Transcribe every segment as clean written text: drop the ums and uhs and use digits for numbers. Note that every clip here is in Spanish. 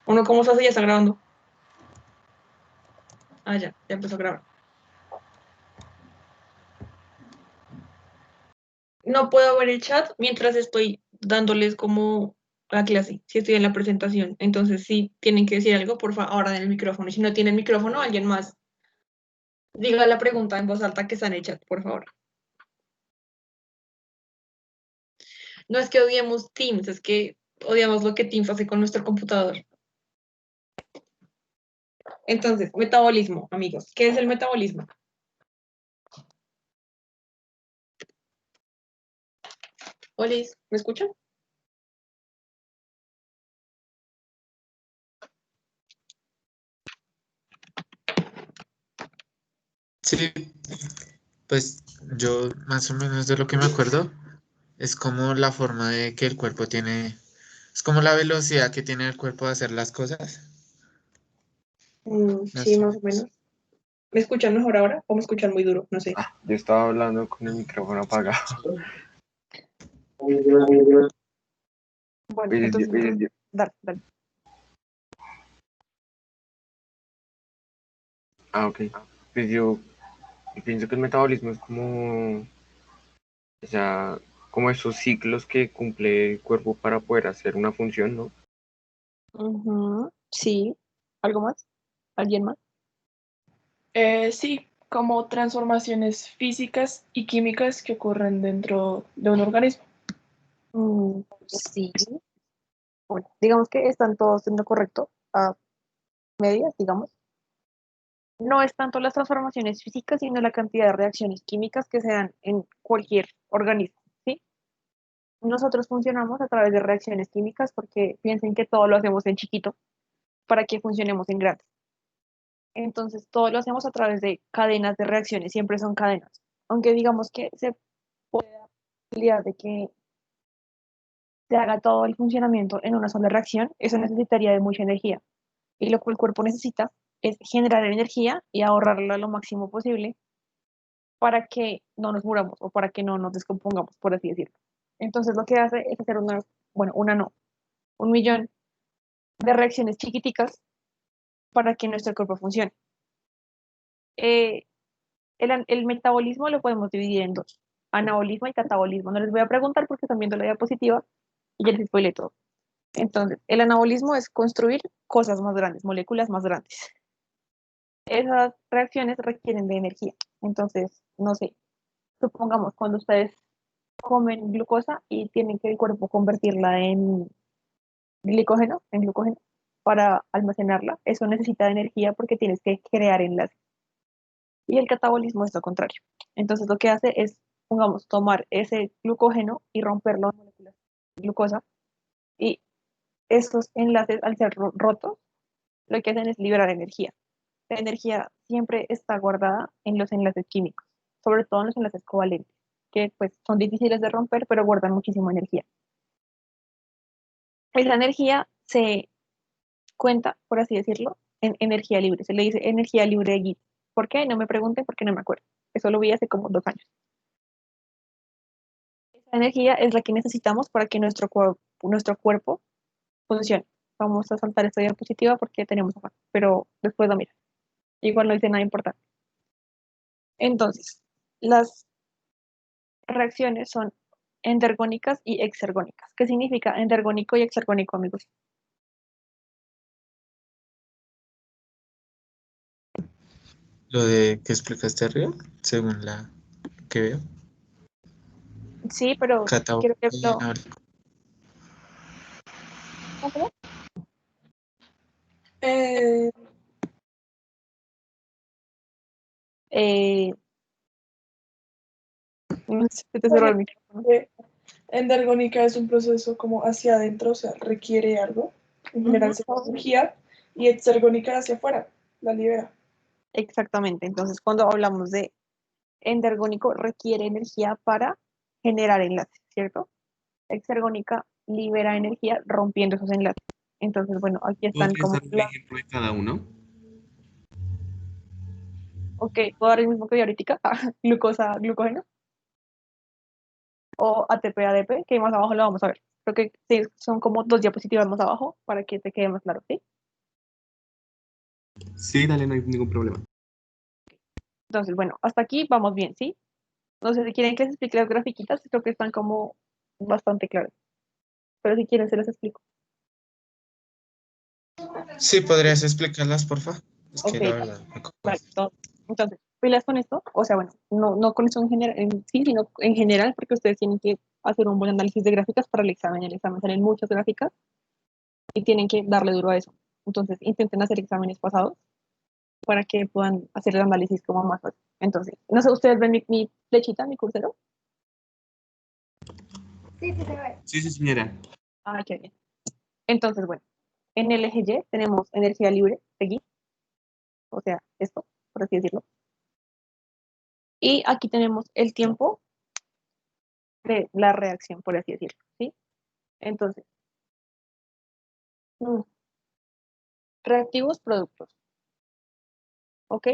Uno, ¿cómo se hace? Ya está grabando. Ah, ya empezó a grabar. No puedo ver el chat mientras estoy dándoles como la clase, si estoy en la presentación. Entonces, si tienen que decir algo, por favor, ahora den el micrófono. Y si no tienen micrófono, alguien más diga la pregunta en voz alta que está en el chat, por favor. No es que odiemos Teams, es que odiamos lo que Teams hace con nuestro computador. Entonces, metabolismo, amigos. ¿Qué es el metabolismo? Olis, ¿me escuchan? Sí, pues yo más o menos de lo que me acuerdo es como la forma de que el cuerpo tiene, es como la velocidad que tiene el cuerpo de hacer las cosas. Sí, Más o más o menos. menos. ¿Me escuchan mejor ahora o me escuchan muy duro? No sé. Yo estaba hablando con el micrófono apagado. Bueno, entonces, dale. Ok. Pues yo pienso que el metabolismo es como, o sea, como esos ciclos que cumple el cuerpo para poder hacer una función, ¿no? Sí. ¿Algo más? ¿Alguien más? Sí, como transformaciones físicas y químicas que ocurren dentro de un organismo. Sí. Bueno, digamos que están todos en lo correcto, a medias, digamos. No es tanto las transformaciones físicas, sino la cantidad de reacciones químicas que se dan en cualquier organismo, ¿sí? Nosotros funcionamos a través de reacciones químicas porque piensen que todo lo hacemos en chiquito para que funcionemos en grande. Entonces, todo lo hacemos a través de cadenas de reacciones, siempre son cadenas. Aunque digamos que se puede dar la posibilidad de que se haga todo el funcionamiento en una sola reacción, eso necesitaría de mucha energía. Y lo que el cuerpo necesita es generar energía y ahorrarla lo máximo posible para que no nos muramos o para que no nos descompongamos, por así decirlo. Entonces, lo que hace es hacer una no, 1 millón de reacciones chiquiticas para que nuestro cuerpo funcione. Eh, el metabolismo lo podemos dividir en dos, anabolismo y catabolismo. No les voy a preguntar porque están viendo la diapositiva y ya les spoilé todo. Entonces, el anabolismo es construir cosas más grandes, moléculas más grandes. Esas reacciones requieren de energía. Entonces, no sé, supongamos cuando ustedes comen glucosa y tienen que el cuerpo convertirla en glucógeno, para almacenarla, eso necesita de energía porque tienes que crear enlaces. Y el catabolismo es lo contrario. Entonces, lo que hace es, pongamos, tomar ese glucógeno y romperlo en moléculas de glucosa, y esos enlaces, al ser rotos, lo que hacen es liberar energía. La energía siempre está guardada en los enlaces químicos, sobre todo en los enlaces covalentes, que pues son difíciles de romper, pero guardan muchísima energía. Esa energía se cuenta, por así decirlo, en energía libre. Se le dice energía libre de Gibbs. ¿Por qué? No me pregunten porque no me acuerdo. Eso lo vi hace como 2 años. Esa energía es la que necesitamos para que nuestro cuerpo funcione. Vamos a saltar esta diapositiva porque tenemos afán, pero después lo mira. Igual no dice nada importante. Entonces, las reacciones son endergónicas y exergónicas. ¿Qué significa endergónico y exergónico, amigos? Lo de que explicaste arriba, según la que veo. Sí, pero quiero que Catabólico y lo... anábolico. ¿Cómo? Eh, Eh, no sé, te cerró el bueno, micrófono. endergónica es un proceso como hacia adentro, o sea, requiere algo, en general Ujú. se llama energía, y exergónica hacia afuera, la libera. Exactamente. Entonces, cuando hablamos de endergónico, requiere energía para generar enlaces, ¿cierto? Exergónica libera energía rompiendo esos enlaces. Entonces, bueno, aquí están ¿Podrías como dar un ejemplo de cada uno? ok, puedo dar el mismo que vi ahorita, glucosa, glucógeno, o ATP, ADP, que más abajo lo vamos a ver. Creo que sí, son como 2 diapositivas más abajo para que te quede más claro, ¿sí? Sí, dale, no hay ningún problema. Entonces, bueno, hasta aquí vamos bien, ¿sí? No sé si quieren que les explique las grafiquitas, creo que están como bastante claras. Pero si quieren, se las explico. Sí, ¿podrías explicarlas, porfa? Es que Ok, la verdad me vale. confundo. Entonces, pilas con esto, o sea, bueno, no con eso en general, sí, sino en general, porque ustedes tienen que hacer un buen análisis de gráficas para el examen. El examen salen muchas gráficas y tienen que darle duro a eso. Entonces, intenten hacer exámenes pasados para que puedan hacer el análisis como más fácil. Entonces, no sé, ¿ustedes ven mi flechita, mi cursero? Sí, sí, señora. Ah, qué bien. Entonces, bueno, en el eje Y tenemos energía libre, seguir, o sea, esto, por así decirlo. Y aquí tenemos el tiempo de la reacción, por así decirlo, ¿sí? Entonces, mm, reactivos, productos, ¿ok?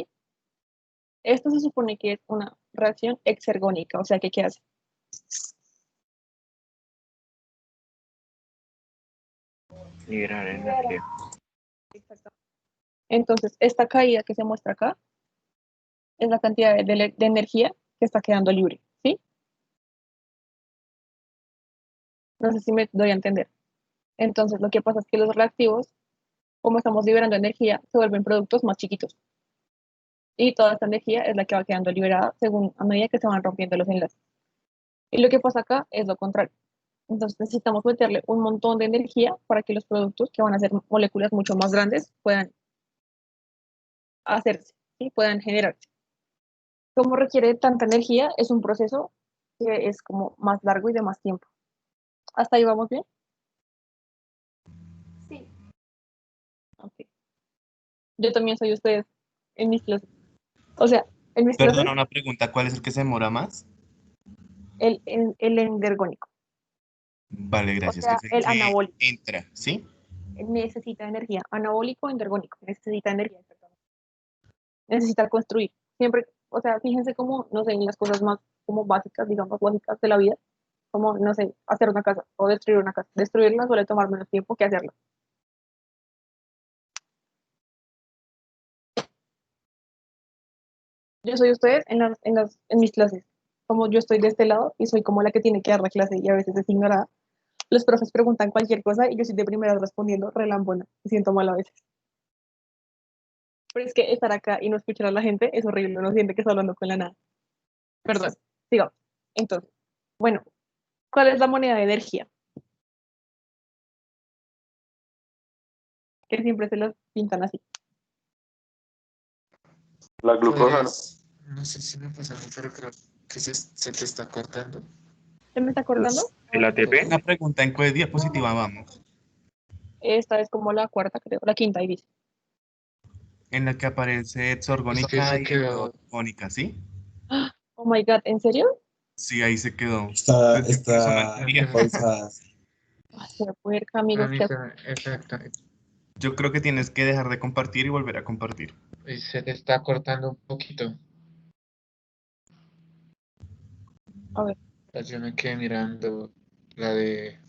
Esto se supone que es una reacción exergónica, o sea, que ¿qué hace? Liberar energía. Exactamente. Entonces, esta caída que se muestra acá es la cantidad de energía que está quedando libre, ¿sí? No sé si me doy a entender. Entonces, lo que pasa es que los reactivos, como estamos liberando energía, se vuelven productos más chiquitos. Y toda esta energía es la que va quedando liberada según a medida que se van rompiendo los enlaces. Y lo que pasa acá es lo contrario. Entonces necesitamos meterle un montón de energía para que los productos, que van a ser moléculas mucho más grandes, puedan hacerse, ¿sí? Puedan generarse. Como requiere tanta energía, es un proceso que es como más largo y de más tiempo. ¿Hasta ahí vamos bien? Sí. Ok. Yo también soy ustedes en mis clases. O sea, en mis clases, Perdona, una pregunta, ¿cuál es el que se demora más? el endergónico. Vale, O gracias. sea, Es el el que anabólico. entra, ¿sí? Necesita energía. Anabólico, endergónico. Necesita energía, exactamente. Necesita construir. Siempre, o sea, fíjense cómo, no sé, en las cosas más como básicas, digamos, lógicas de la vida, como, no sé, hacer una casa o destruir una casa. Destruirla suele tomar menos tiempo que hacerla. Yo soy ustedes en mis clases. Como yo estoy de este lado y soy como la que tiene que dar la clase y a veces es ignorada. Los profes preguntan cualquier cosa y yo soy de primera respondiendo relambona. Me siento mal a veces. Pero es que estar acá y no escuchar a la gente es horrible. Uno siente que está hablando con la nada. Perdón. Sigamos. Entonces, bueno, ¿cuál es la moneda de energía? Que siempre se las pintan así. La glucosa, ¿no? No sé si me pasaron, pero creo que se te está cortando. ¿Se me está acordando? ¿El ATP? Una pregunta, ¿en qué diapositiva vamos? Esta es como la cuarta, creo, la quinta, ahí dice. En la que aparece Es que exorgónica se y quedó. exorgónica, ¿sí? Oh my God, ¿en serio? Sí, ahí se quedó. Está, Pensé que eso no está A mí entendía. pausada. Ay, se va a poder, a amigos, mí que exacto. Yo creo que tienes que dejar de compartir y volver a compartir. Y se te está cortando un poquito. a ver. Pues yo me quedé mirando la de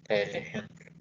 la del ejemplo.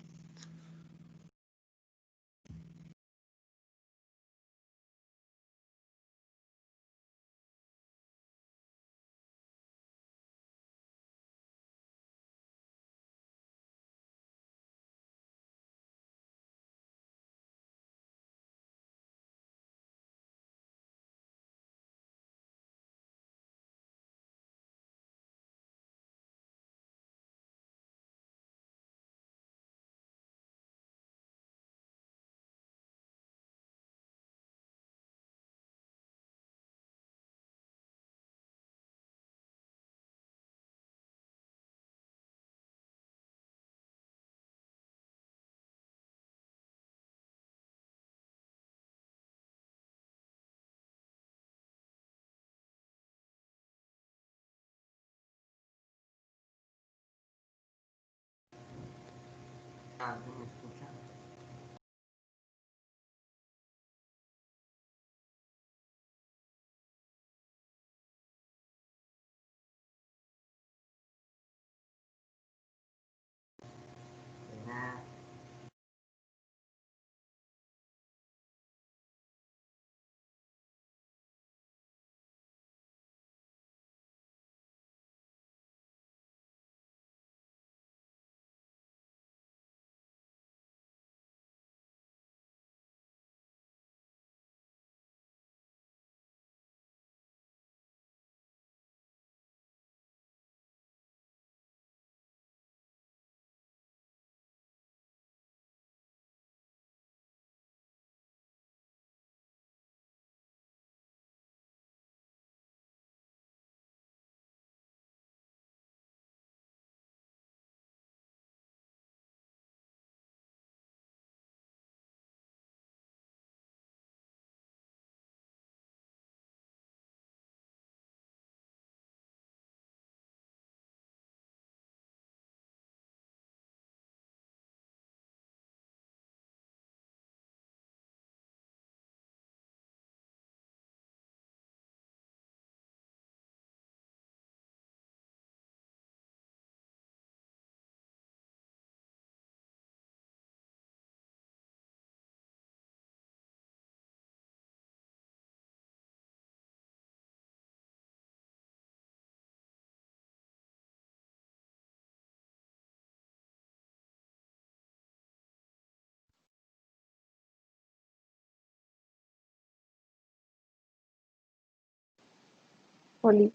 Oli,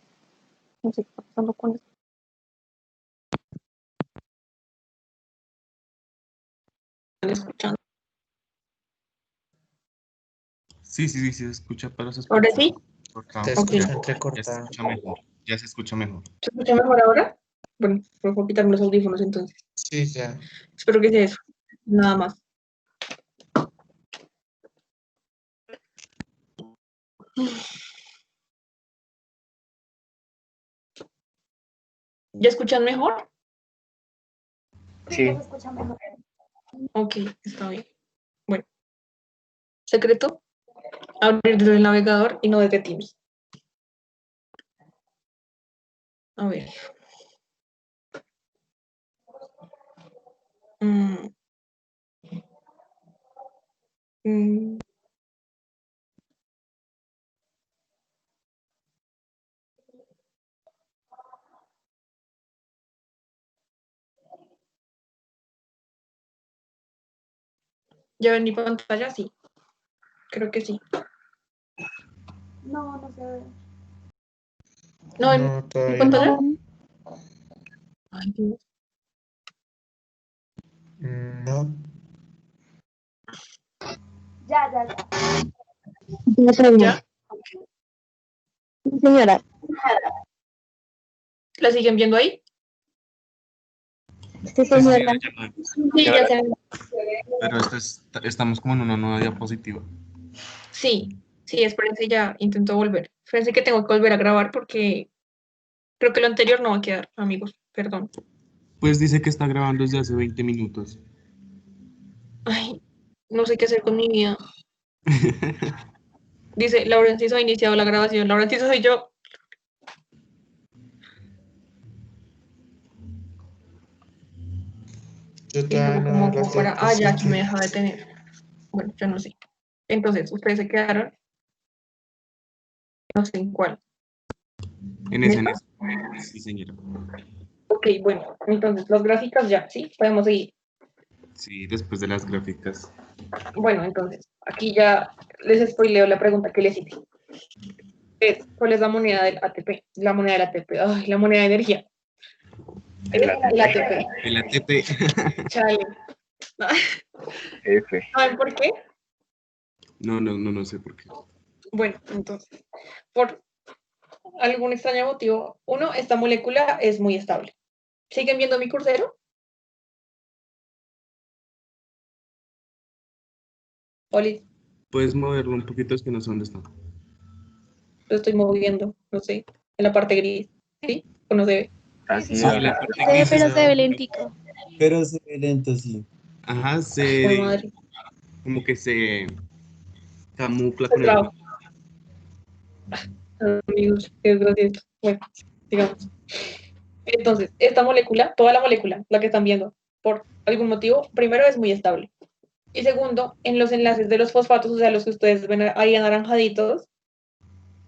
no sé qué está pasando con esto. ¿Están escuchando? Sí, se escucha, pero se ¿Ahora escucha sí? cortado. Te Ok. escucho Ya se entrecortado. escucha mejor. Ya se escucha mejor. ¿Se escucha mejor ahora? Bueno, voy a quitarme los audífonos entonces. Sí, ya. Espero que sea eso. Nada más. ¿Ya escuchan mejor? Sí, Ok, está bien. Bueno, secreto, abrir desde el navegador y no desde Teams. A ver. Mm. Mm. ¿Ya ven mi pantalla? Sí, creo que sí. No, no se ve. ¿No ven No, mi todavía pantalla? no. Ay, Dios. No. Ya. ¿Ya? Señora, ¿La siguen viendo ahí? sí, Sí, ya señora. lo vemos. Sí, ya se Pero estamos como en una nueva diapositiva. Sí, espérense, ya intento volver. Espérense que tengo que volver a grabar porque creo que lo anterior no va a quedar, amigos. Perdón. Pues dice que está grabando desde hace 20 minutos. Ay, no sé qué hacer con mi vida. Dice, Laura Enciso ha iniciado la grabación. Laura Enciso soy yo. Yo Y todavía luego, no ¿cómo veo las hago para...? Ah, ya, aquí me diapositivas. deja de tener. Bueno, yo no sé. Entonces, ustedes se quedaron, no sé en cuál. En esa. Sí, señora. Ok, bueno, entonces, las gráficas ya, ¿sí? Podemos seguir. Sí, después de las gráficas. Bueno, entonces, aquí ya les spoileo la pregunta que les hice. ¿Cuál es la moneda del ATP? La moneda del ATP. Ay, la moneda de energía. el El ATP. El ATP. Chale. ATP. ¿Saben por qué? No sé por qué. Bueno, entonces, por algún extraño motivo, uno, esta molécula es muy estable. ¿Siguen viendo mi cursero? Oli, Puedes moverlo un poquito, es que no sé dónde está. lo estoy moviendo, no sé, en la parte gris, ¿sí? ¿O no se ve? Así Sí, la es. parte Se ve, gris pero es- se ve lentico. Pero se ve lento, sí. Ajá, Fue madre. como que se camufla Se con el traba. Amigos, qué desgracia. Bueno, digamos. Entonces, esta molécula, toda la molécula, la que están viendo, por algún motivo, primero es muy estable. Y segundo, en los enlaces de los fosfatos, o sea, los que ustedes ven ahí anaranjaditos,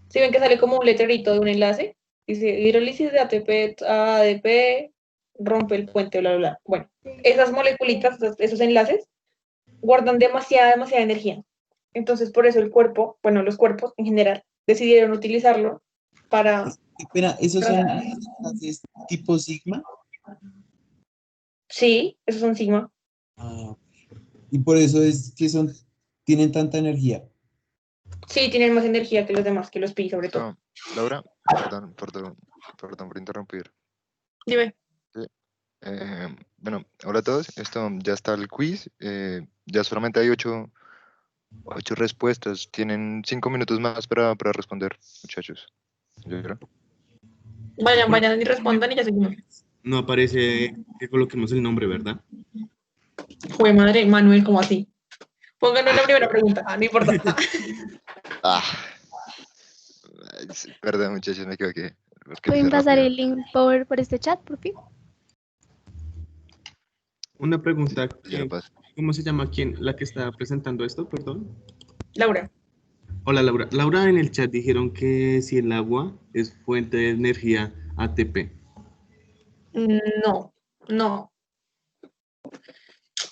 si ven que sale como un letrerito de un enlace, dice hidrólisis de ATP a ADP, rompe el puente, bla, bla, bla. Bueno, esas moleculitas, esos enlaces, guardan demasiada energía. Entonces, por eso el cuerpo, bueno, los cuerpos en general, decidieron utilizarlo para... Espera, ¿esos son enlaces tipo sigma? Sí, esos son sigma. Ah, y por eso es que tienen tanta energía. Sí, tienen más energía que los demás, que los pi, sobre todo. Esto, Laura, perdón por interrumpir. Dime. Sí, bueno, hola a todos. Esto ya está el quiz. Ya solamente hay ocho respuestas. Tienen 5 minutos más para responder, muchachos. ¿Señora? Vayan y respondan y ya seguimos. No aparece que coloquemos el nombre, ¿verdad? Jue madre, Manuel, ¿cómo así? Pónganlo la primera pregunta. Ah, no importa. Ah, sí, perdón, muchachos, me equivoqué. Porque lo ¿Pueden hice pasar rápido. el link por este chat, por fin? Una pregunta, Ya lo paso. ¿cómo se llama la que está presentando esto? Perdón. Laura. Hola, Laura. Laura, en el chat dijeron que si el agua es fuente de energía ATP. No.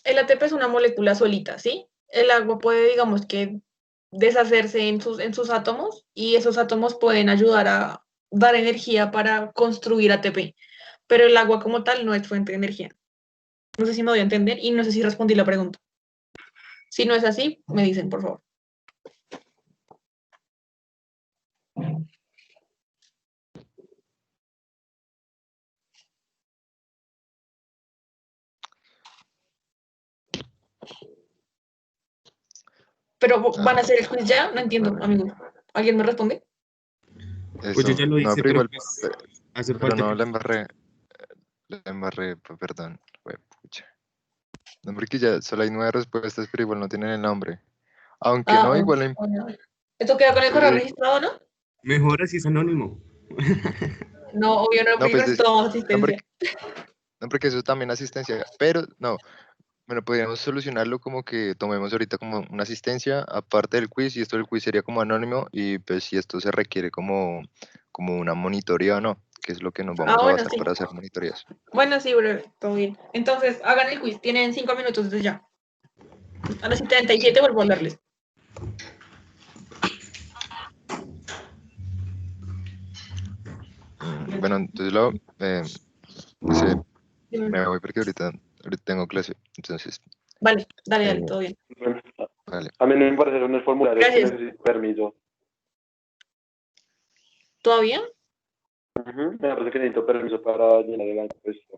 El ATP es una molécula solita, ¿sí? El agua puede, digamos que, deshacerse en sus átomos y esos átomos pueden ayudar dar energía para construir ATP, pero el agua como tal no es fuente de energía. No sé si me voy a entender y no sé si respondí la pregunta. Si no es así, me dicen, por favor. Pero van a hacer el quiz ya, no entiendo, amigo. ¿Alguien me responde? Pues yo Eso, ya lo no, hice, pero pero igual, pues hace pero falta no, que... la embarré, perdón, pucha. No, porque ya solo hay 9 respuestas, pero igual no tienen el nombre. Aunque Ah, no, oh, igual oh, no. Esto queda con el correo registrado, ¿no? Mejor así es anónimo. No, obvio no, no, porque pues necesitamos no asistencia. no, porque eso también asistencia, pero no, bueno, podríamos solucionarlo como que tomemos ahorita como una asistencia aparte del quiz y esto del quiz sería como anónimo y pues si esto se requiere como una monitoría o no, que es lo que nos Ah, vamos a bueno, basar sí. para hacer monitorías. Bueno, sí, breve, todo bien. Entonces, hagan el quiz. Tienen 5 minutos desde ya. A las 77 vuelvo a hablarles. Bueno, entonces no sé, me voy porque ahorita tengo clase, entonces, Vale, dale, todo bien. vale. A mí no me parecieron el formulario que Gracias. necesito permiso. ¿Todavía? Me parece que necesito permiso para llenar el encuesta.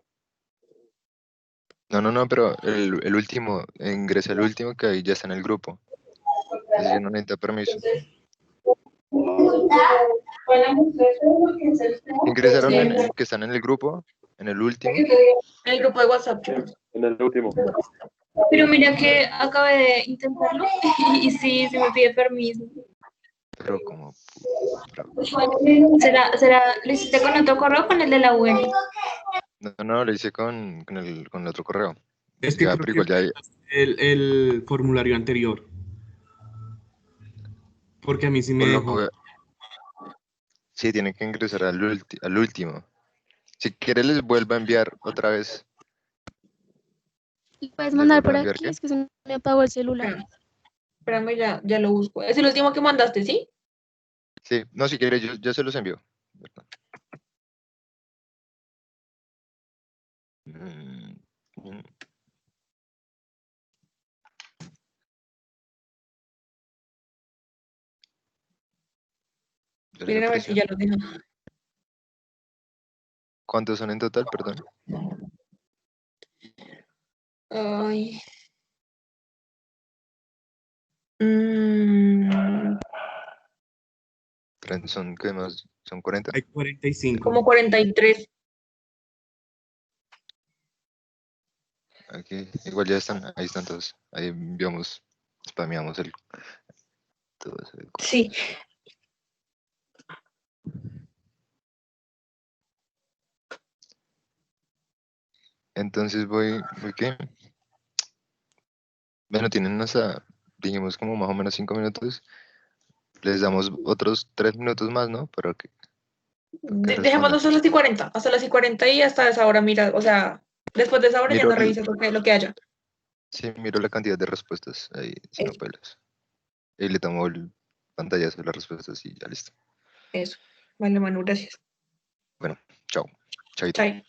No, pero el último, ingresé al último que ahí ya está en el grupo, ese ya no necesita permiso. Ingresaron Sí. en el que están en el grupo, en el último, En el grupo de WhatsApp, chicos. En el último. Pero mira que acabé de intentarlo y sí, se me pide permiso. pero como... ¿Lo hiciste con otro correo o con el de la UN? No, lo hice con el otro correo. Es que Ya, creo pero que igual ya hay- el formulario anterior. Porque a mí sí me o dejó. sí, tienen que ingresar al último. Si quiere les vuelvo a enviar otra vez. ¿Lo puedes ¿Les mandar vuelvo a por enviar aquí? qué? Es que se me apagó el celular. Espérame, ya lo busco. Es el último que mandaste, ¿sí? Sí, no, si quiere yo se los envío. Perdón. Mm, mm, ¿ya les Miren a ver si apareció? ya lo tengo. ¿Cuántos son en total? Perdón. Ay. Mm, Son, ¿qué más? ¿Son 40? Hay 45. como 43. Aquí, igual ya están, ahí están todos. Ahí enviamos, spameamos todo ese correo. Sí. Entonces voy ¿qué? Bueno, tienen hasta, dijimos como más o menos 5 minutos. Les damos otros 3 minutos más, ¿no? Para que Dejémoslo respondan. hasta las y 40. Hasta las y 40 y hasta esa hora, mira, o sea, después de esa hora ya Miro, no revisas lo que haya. sí, miro la cantidad de respuestas ahí, si no Eso, pelas. Y le tomo el pantallazo de las respuestas y ya listo. eso. Vale, Manu, gracias. Bueno, chao. Chaito. Chai.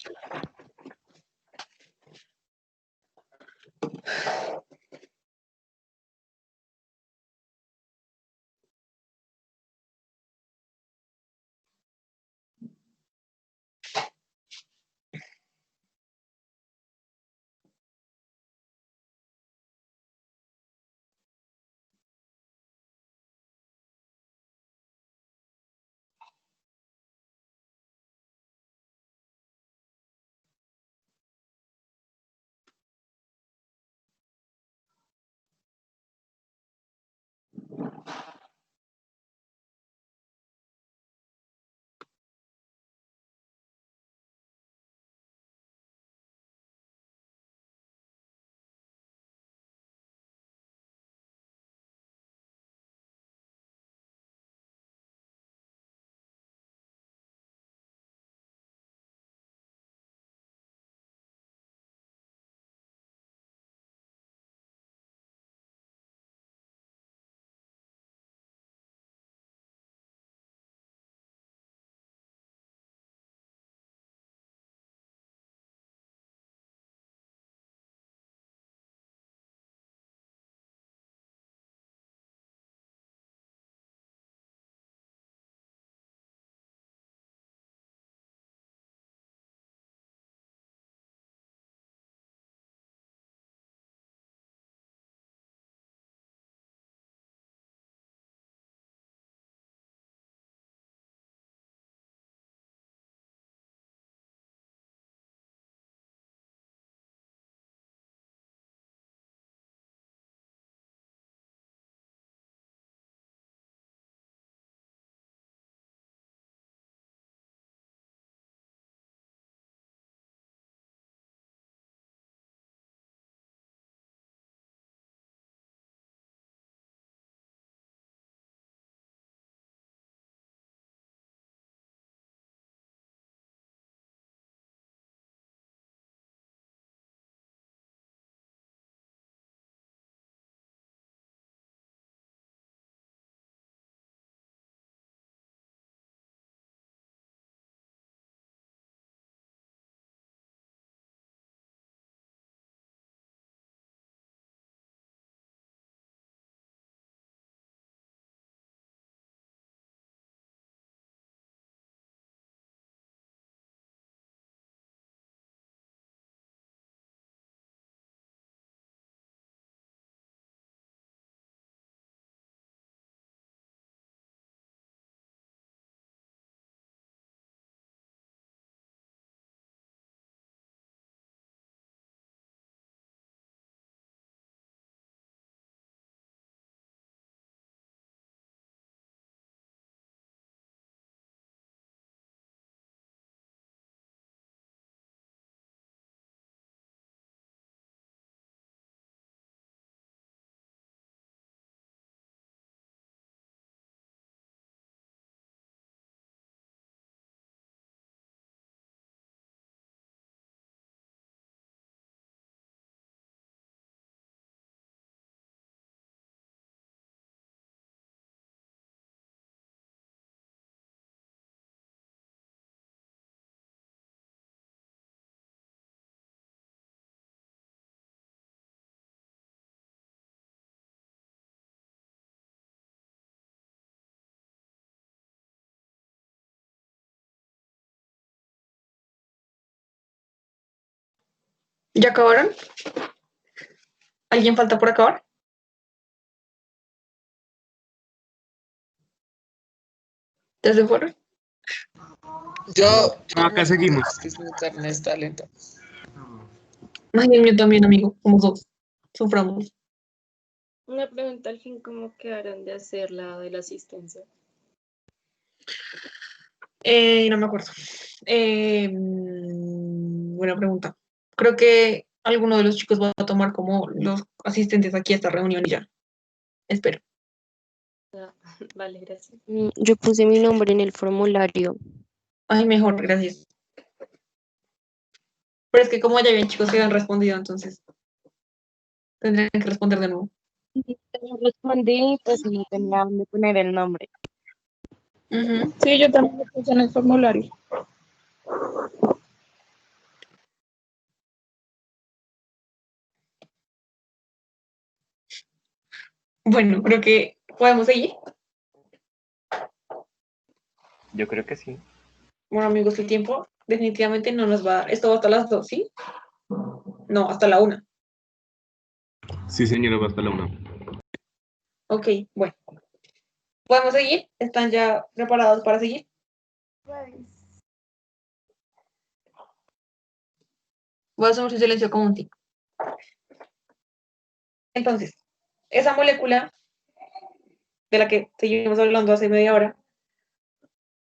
¿Ya acabaron? ¿Alguien falta por acabar? ¿Ya se fueron? Yo, No, acá seguimos. es que mi internet está lento. Ay, el mío también, amigo. Somos dos. Suframos. Una pregunta al fin, ¿cómo quedaron de hacer la de la asistencia? No me acuerdo. Buena pregunta. Creo que alguno de los chicos va a tomar como los asistentes aquí a esta reunión y ya. Espero. Ah, vale, gracias. Yo puse mi nombre en el formulario. Ay, mejor, gracias. Pero es que como ya ven chicos que han respondido, entonces tendrían que responder de nuevo. Yo respondí, pues sí, tenía donde poner el nombre. Ujú. Sí, yo también lo puse en el formulario. Bueno, creo que podemos seguir. Yo creo que sí. Bueno, amigos, el tiempo definitivamente no nos va a dar. Esto va hasta las 2, ¿sí? No, hasta la 1. Sí, señora, va hasta la 1. Ok, bueno. ¿Podemos seguir? ¿Están ya preparados para seguir? Voy a hacer un silencio como un tic. Entonces, esa molécula de la que seguimos hablando hace media hora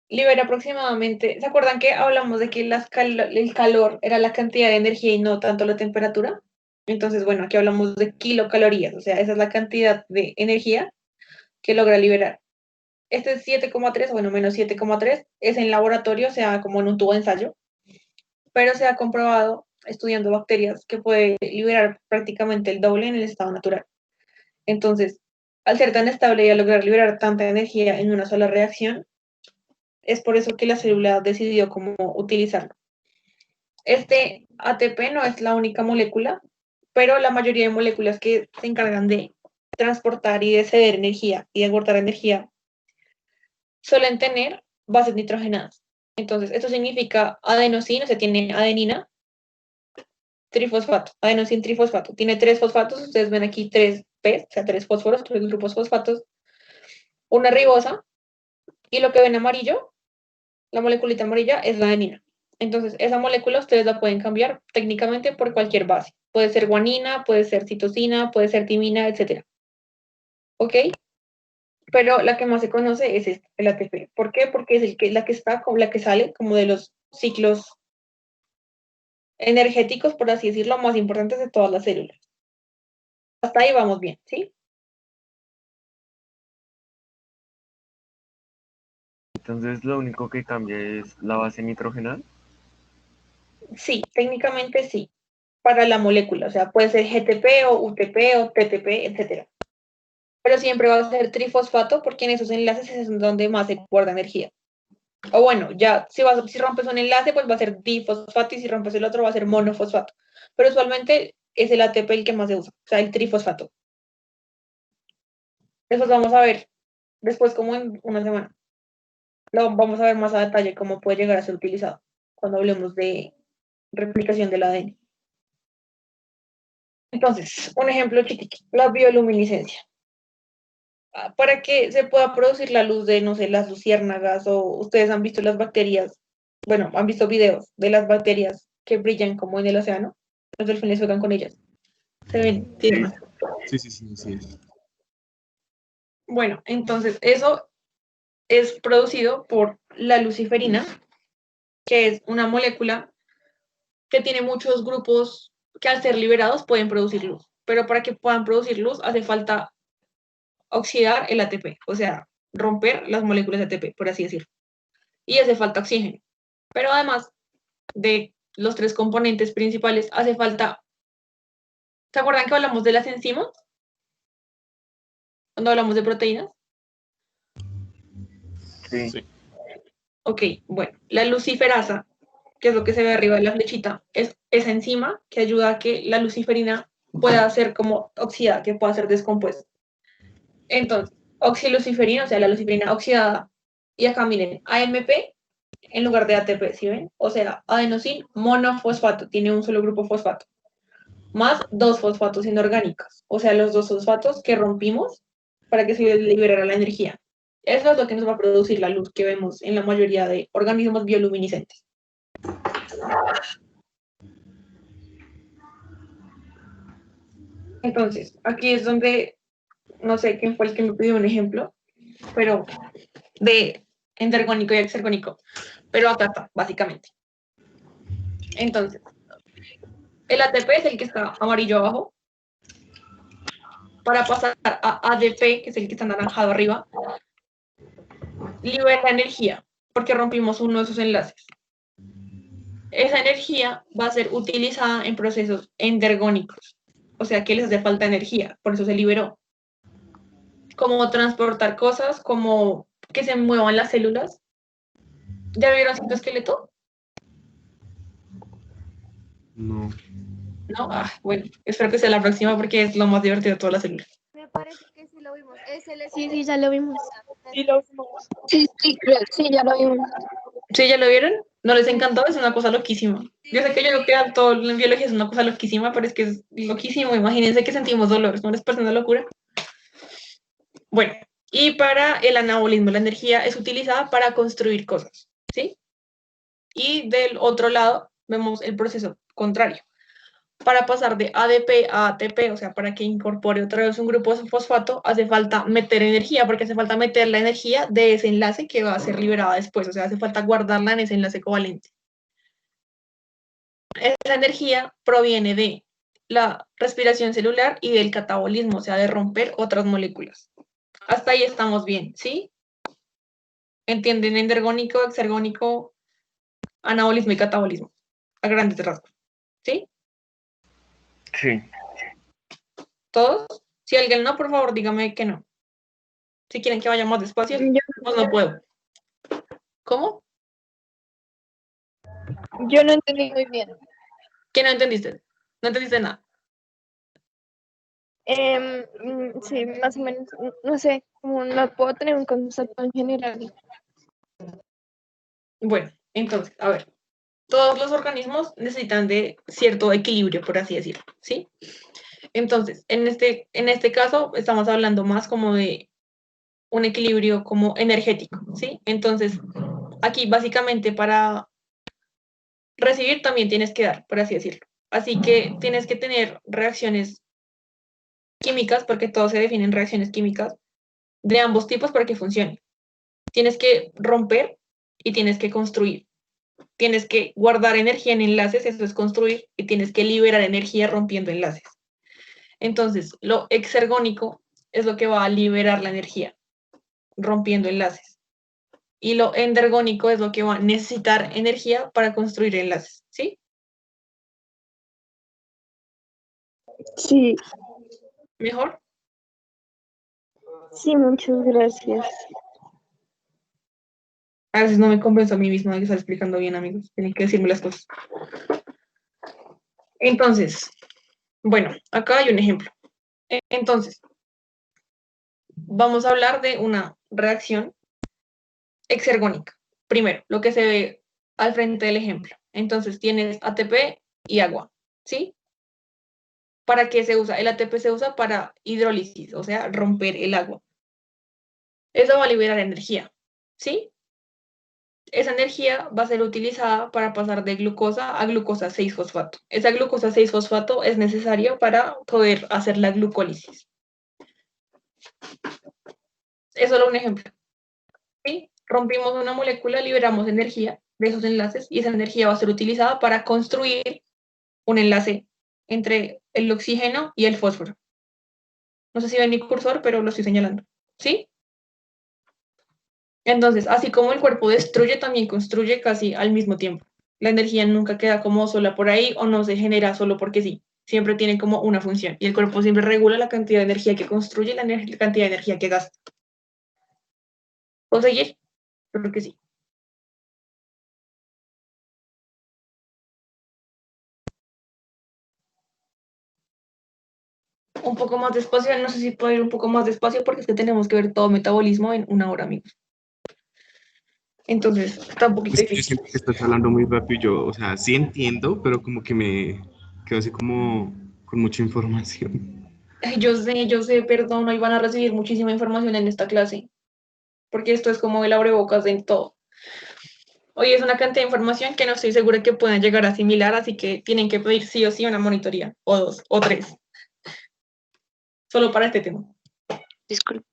libera aproximadamente. ¿Se acuerdan que hablamos de que el calor era la cantidad de energía y no tanto la temperatura? Entonces, bueno, aquí hablamos de kilocalorías, o sea, esa es la cantidad de energía que logra liberar. Este es 7,3, bueno, menos 7,3, es en laboratorio, o sea, como en un tubo de ensayo, pero se ha comprobado estudiando bacterias que puede liberar prácticamente el doble en el estado natural. Entonces, al ser tan estable y al lograr liberar tanta energía en una sola reacción, es por eso que la célula decidió cómo utilizarlo. Este ATP no es la única molécula, pero la mayoría de moléculas que se encargan de transportar y de ceder energía y de guardar energía suelen tener bases nitrogenadas. Entonces, esto significa adenosina, o sea, tiene adenina, trifosfato, adenosina trifosfato. Tiene 3 fosfatos, ustedes ven aquí 3 P, o sea, 3 fósforos, 3 grupos fosfatos, una ribosa, y lo que ven amarillo, la moleculita amarilla, es la adenina. Entonces, esa molécula ustedes la pueden cambiar técnicamente por cualquier base. Puede ser guanina, puede ser citosina, puede ser timina, etc. ¿Ok? Pero la que más se conoce es esta, el ATP. ¿Por qué? Porque es la que está, la que sale como de los ciclos energéticos, por así decirlo, más importantes de todas las células. Hasta ahí vamos bien, ¿sí? Entonces lo único que cambia es la base nitrogenal. Sí, técnicamente sí, para la molécula, o sea, puede ser GTP o UTP o TTP, etcétera. Pero siempre va a ser trifosfato porque en esos enlaces es donde más se guarda energía. O bueno, ya si rompes un enlace, pues va a ser difosfato y si rompes el otro va a ser monofosfato. Pero usualmente es el ATP el que más se usa, o sea, el trifosfato. Eso vamos a ver después como en una semana. Lo vamos a ver más a detalle cómo puede llegar a ser utilizado cuando hablemos de replicación del ADN. Entonces, un ejemplo chiquito, la bioluminiscencia. Para que se pueda producir la luz de, no sé, las luciérnagas o ustedes han visto las bacterias, bueno, han visto videos de las bacterias que brillan como en el océano, los delfines juegan con ellas. Se ven tiernas. Sí. Bueno, entonces eso es producido por la luciferina, que es una molécula que tiene muchos grupos que al ser liberados pueden producir luz, pero para que puedan producir luz hace falta oxidar el ATP, o sea, romper las moléculas de ATP, por así decirlo. Y hace falta oxígeno. Pero además de los 3 componentes principales, hace falta. ¿Se acuerdan que hablamos de las enzimas? Cuando hablamos de proteínas. Sí. Ok, bueno, la luciferasa, que es lo que se ve arriba de la flechita, es esa enzima que ayuda a que la luciferina pueda ser como oxidada, que pueda ser descompuesta. Entonces, oxiluciferina, o sea, la luciferina oxidada, y acá miren, AMP en lugar de ATP, ¿sí ven? O sea, adenosín monofosfato, tiene un solo grupo fosfato. más 2 fosfatos inorgánicos, o sea, los 2 fosfatos que rompimos para que se liberara la energía. Eso es lo que nos va a producir la luz que vemos en la mayoría de organismos bioluminiscentes. Entonces, aquí es donde, no sé quién fue el que me pidió un ejemplo, pero de endergónico y exergónico, pero acá está, básicamente. Entonces, el ATP es el que está amarillo abajo. Para pasar a ADP, que es el que está anaranjado arriba, libera energía, porque rompimos uno de sus enlaces. Esa energía va a ser utilizada en procesos endergónicos, o sea que les hace falta energía, por eso se liberó. Como transportar cosas, como que se muevan las células. ¿Ya vieron citoesqueleto? No. ¿No? Bueno, espero que sea la próxima porque es lo más divertido de todas las células. Me parece que sí lo vimos. Sí, ya lo vimos. Sí, lo vimos. Sí, sí, ya lo vimos. ¿Sí, ya lo vieron? ¿No les encantó? Es una cosa loquísima. Yo sé que yo lo que todo en biología es una cosa loquísima, pero es que es loquísimo. Imagínense que sentimos dolores, ¿no les parece una locura? Bueno, y para el anabolismo, la energía es utilizada para construir cosas, ¿sí? Y del otro lado vemos el proceso contrario. Para pasar de ADP a ATP, o sea, para que incorpore otra vez un grupo de fosfato, hace falta meter energía, porque hace falta meter la energía de ese enlace que va a ser liberada después, o sea, hace falta guardarla en ese enlace covalente. Esa energía proviene de la respiración celular y del catabolismo, o sea, de romper otras moléculas. Hasta ahí estamos bien, ¿sí? ¿Entienden endergónico, exergónico, anabolismo y catabolismo? A grandes rasgos, ¿sí? Sí. ¿Todos? Si alguien no, por favor, dígame que no. Si quieren que vaya más despacio, pues no puedo. ¿Cómo? Yo no entendí muy bien. ¿Qué no entendiste? No entendiste nada. Sí, más o menos. No sé, como no puedo tener un concepto en general. Bueno, entonces, a ver. Todos los organismos necesitan de cierto equilibrio, por así decirlo, ¿sí? Entonces, en este caso, estamos hablando más como de un equilibrio como energético, ¿sí? Entonces, aquí básicamente para recibir también tienes que dar, por así decirlo. Así que tienes que tener reacciones químicas, porque todo se define en reacciones químicas, de ambos tipos para que funcione. Tienes que romper y tienes que construir. Tienes que guardar energía en enlaces, eso es construir, y tienes que liberar energía rompiendo enlaces. Entonces, lo exergónico es lo que va a liberar la energía, rompiendo enlaces. Y lo endergónico es lo que va a necesitar energía para construir enlaces, ¿sí? Sí. ¿Mejor? Sí, muchas gracias. A veces no me convenzo a mí misma de que estar explicando bien, amigos. Tienen que decirme las cosas. Entonces, bueno, acá hay un ejemplo. Entonces, vamos a hablar de una reacción exergónica. Primero, lo que se ve al frente del ejemplo. Entonces, tienes ATP y agua, ¿sí? ¿Para qué se usa? El ATP se usa para hidrólisis, o sea, romper el agua. Eso va a liberar energía, ¿sí? Esa energía va a ser utilizada para pasar de glucosa a glucosa 6-fosfato. Esa glucosa 6-fosfato es necesaria para poder hacer la glucólisis. Es solo un ejemplo. ¿Sí? Rompimos una molécula, liberamos energía de esos enlaces y esa energía va a ser utilizada para construir un enlace entre el oxígeno y el fósforo. No sé si ven mi cursor, pero lo estoy señalando. ¿Sí? Entonces, así como el cuerpo destruye, también construye casi al mismo tiempo. La energía nunca queda como sola por ahí o no se genera solo porque sí. Siempre tiene como una función. Y el cuerpo siempre regula la cantidad de energía que construye y la cantidad de energía que gasta. ¿Puedo seguir? Creo que sí. Un poco más despacio, no sé si puedo ir un poco más despacio porque es que tenemos que ver todo metabolismo en una hora, amigos. Entonces, está un poquito Yo difícil. siento que estás hablando muy rápido. Yo, o sea, sí entiendo, pero como que me quedo así como con mucha información. Ay, yo sé, perdón, hoy van a recibir muchísima información en esta clase, porque esto es como el abrebocas de todo. Hoy es una cantidad de información que no estoy segura que puedan llegar a asimilar, así que tienen que pedir sí o sí una monitoría, o 2, o 3, solo para este tema. Disculpe,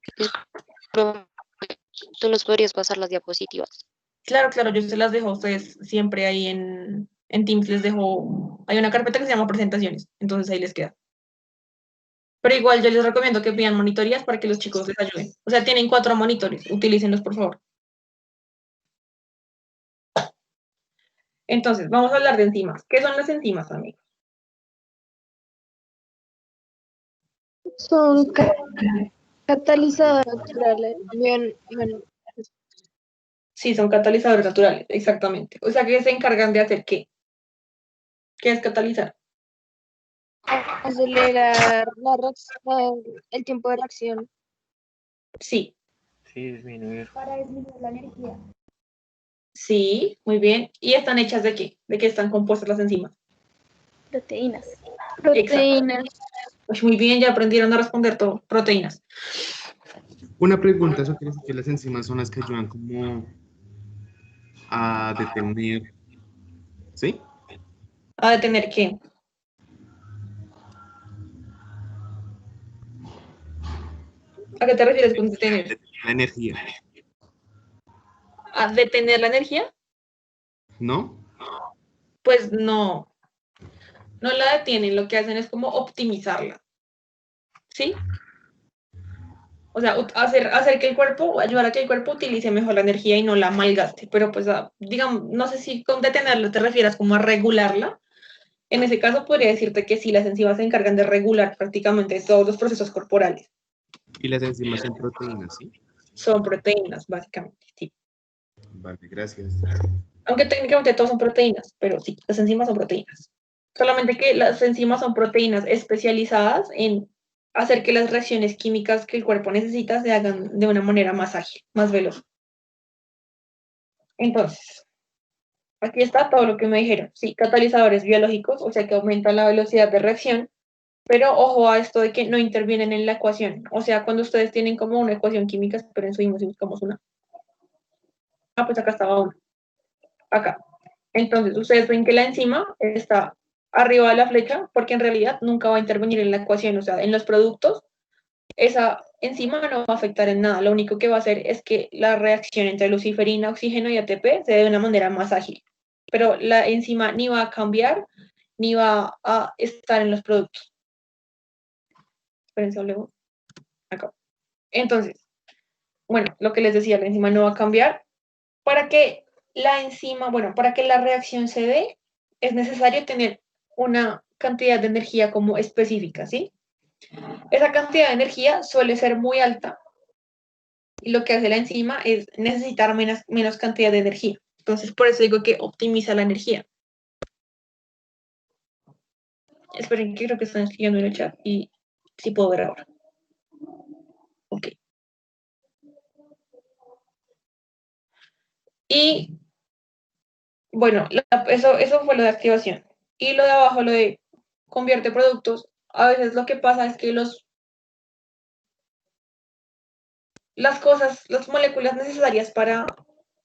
¿tú nos podrías pasar las diapositivas? Claro, yo se las dejo a ustedes siempre ahí en Teams, les dejo, hay una carpeta que se llama presentaciones, entonces ahí les queda. Pero igual yo les recomiendo que pidan monitorías para que los chicos les ayuden. O sea, tienen 4 monitores, utilícenlos por favor. Entonces, vamos a hablar de enzimas. ¿Qué son las enzimas, amigos? Son catalizadores naturales. Bien, Sí, son catalizadores naturales, exactamente. O sea, que se encargan de hacer ¿qué? ¿Qué es catalizar? acelerar el tiempo de reacción. Sí. Sí, disminuir. Para disminuir la energía. Sí, muy bien. ¿Y están hechas de qué? ¿De qué están compuestas las enzimas? Proteínas. Proteínas. Pues muy bien, ya aprendieron a responder todo. Proteínas. Una pregunta, ¿eso quiere decir que las enzimas son las que ayudan como a detener? ¿Sí? ¿A detener qué? ¿A qué te refieres con detener? La energía. ¿A detener la energía? ¿No? Pues no. No la detienen, lo que hacen es como optimizarla. ¿Sí? O sea, hacer que el cuerpo, ayudar a que el cuerpo utilice mejor la energía y no la malgaste. Pero pues, digamos, no sé si con detenerla te refieras como a regularla. En ese caso podría decirte que sí, las enzimas se encargan de regular prácticamente todos los procesos corporales. Y las enzimas son proteínas, ¿sí? Son proteínas, básicamente, sí. Vale, gracias. Aunque técnicamente todos son proteínas, pero sí, las enzimas son proteínas. Solamente que las enzimas son proteínas especializadas en hacer que las reacciones químicas que el cuerpo necesita se hagan de una manera más ágil, más veloz. Entonces, aquí está todo lo que me dijeron. Sí, catalizadores biológicos, o sea que aumentan la velocidad de reacción, pero ojo a esto de que no intervienen en la ecuación. O sea, cuando ustedes tienen como una ecuación química, esperen, subimos y buscamos una. Ah, pues acá estaba una. Acá. Entonces, ustedes ven que la enzima está arriba de la flecha, porque en realidad nunca va a intervenir en la ecuación. O sea, en los productos, esa enzima no va a afectar en nada. Lo único que va a hacer es que la reacción entre luciferina, oxígeno y ATP se dé de una manera más ágil. Pero la enzima ni va a cambiar, ni va a estar en los productos. Espérense, luego. Acá. Entonces, bueno, lo que les decía, la enzima no va a cambiar. Para que la enzima, bueno, para que la reacción se dé, es necesario tener una cantidad de energía como específica, ¿sí? Esa cantidad de energía suele ser muy alta y lo que hace la enzima es necesitar menos cantidad de energía. Entonces, por eso digo que optimiza la energía. Esperen, que creo que están escribiendo en el chat y sí puedo ver ahora. Ok. Y bueno, eso fue lo de activación. Y lo de abajo, lo de convierte productos, a veces lo que pasa es que las moléculas necesarias para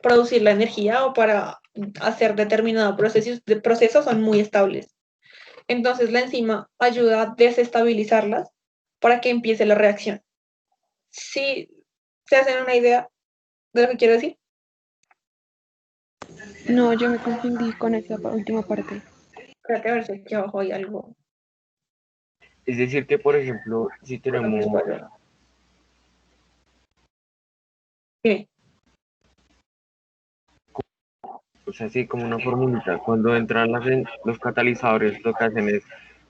producir la energía o para hacer determinado proceso son muy estables. Entonces la enzima ayuda a desestabilizarlas para que empiece la reacción. ¿Sí se hacen una idea de lo que quiero decir? No, yo me confundí con esa última parte. Espérate a ver si aquí abajo hay algo. Es decir, que por ejemplo, si tenemos, ¿Qué? o sea, así como una formulita, cuando entran los catalizadores, lo que hacen es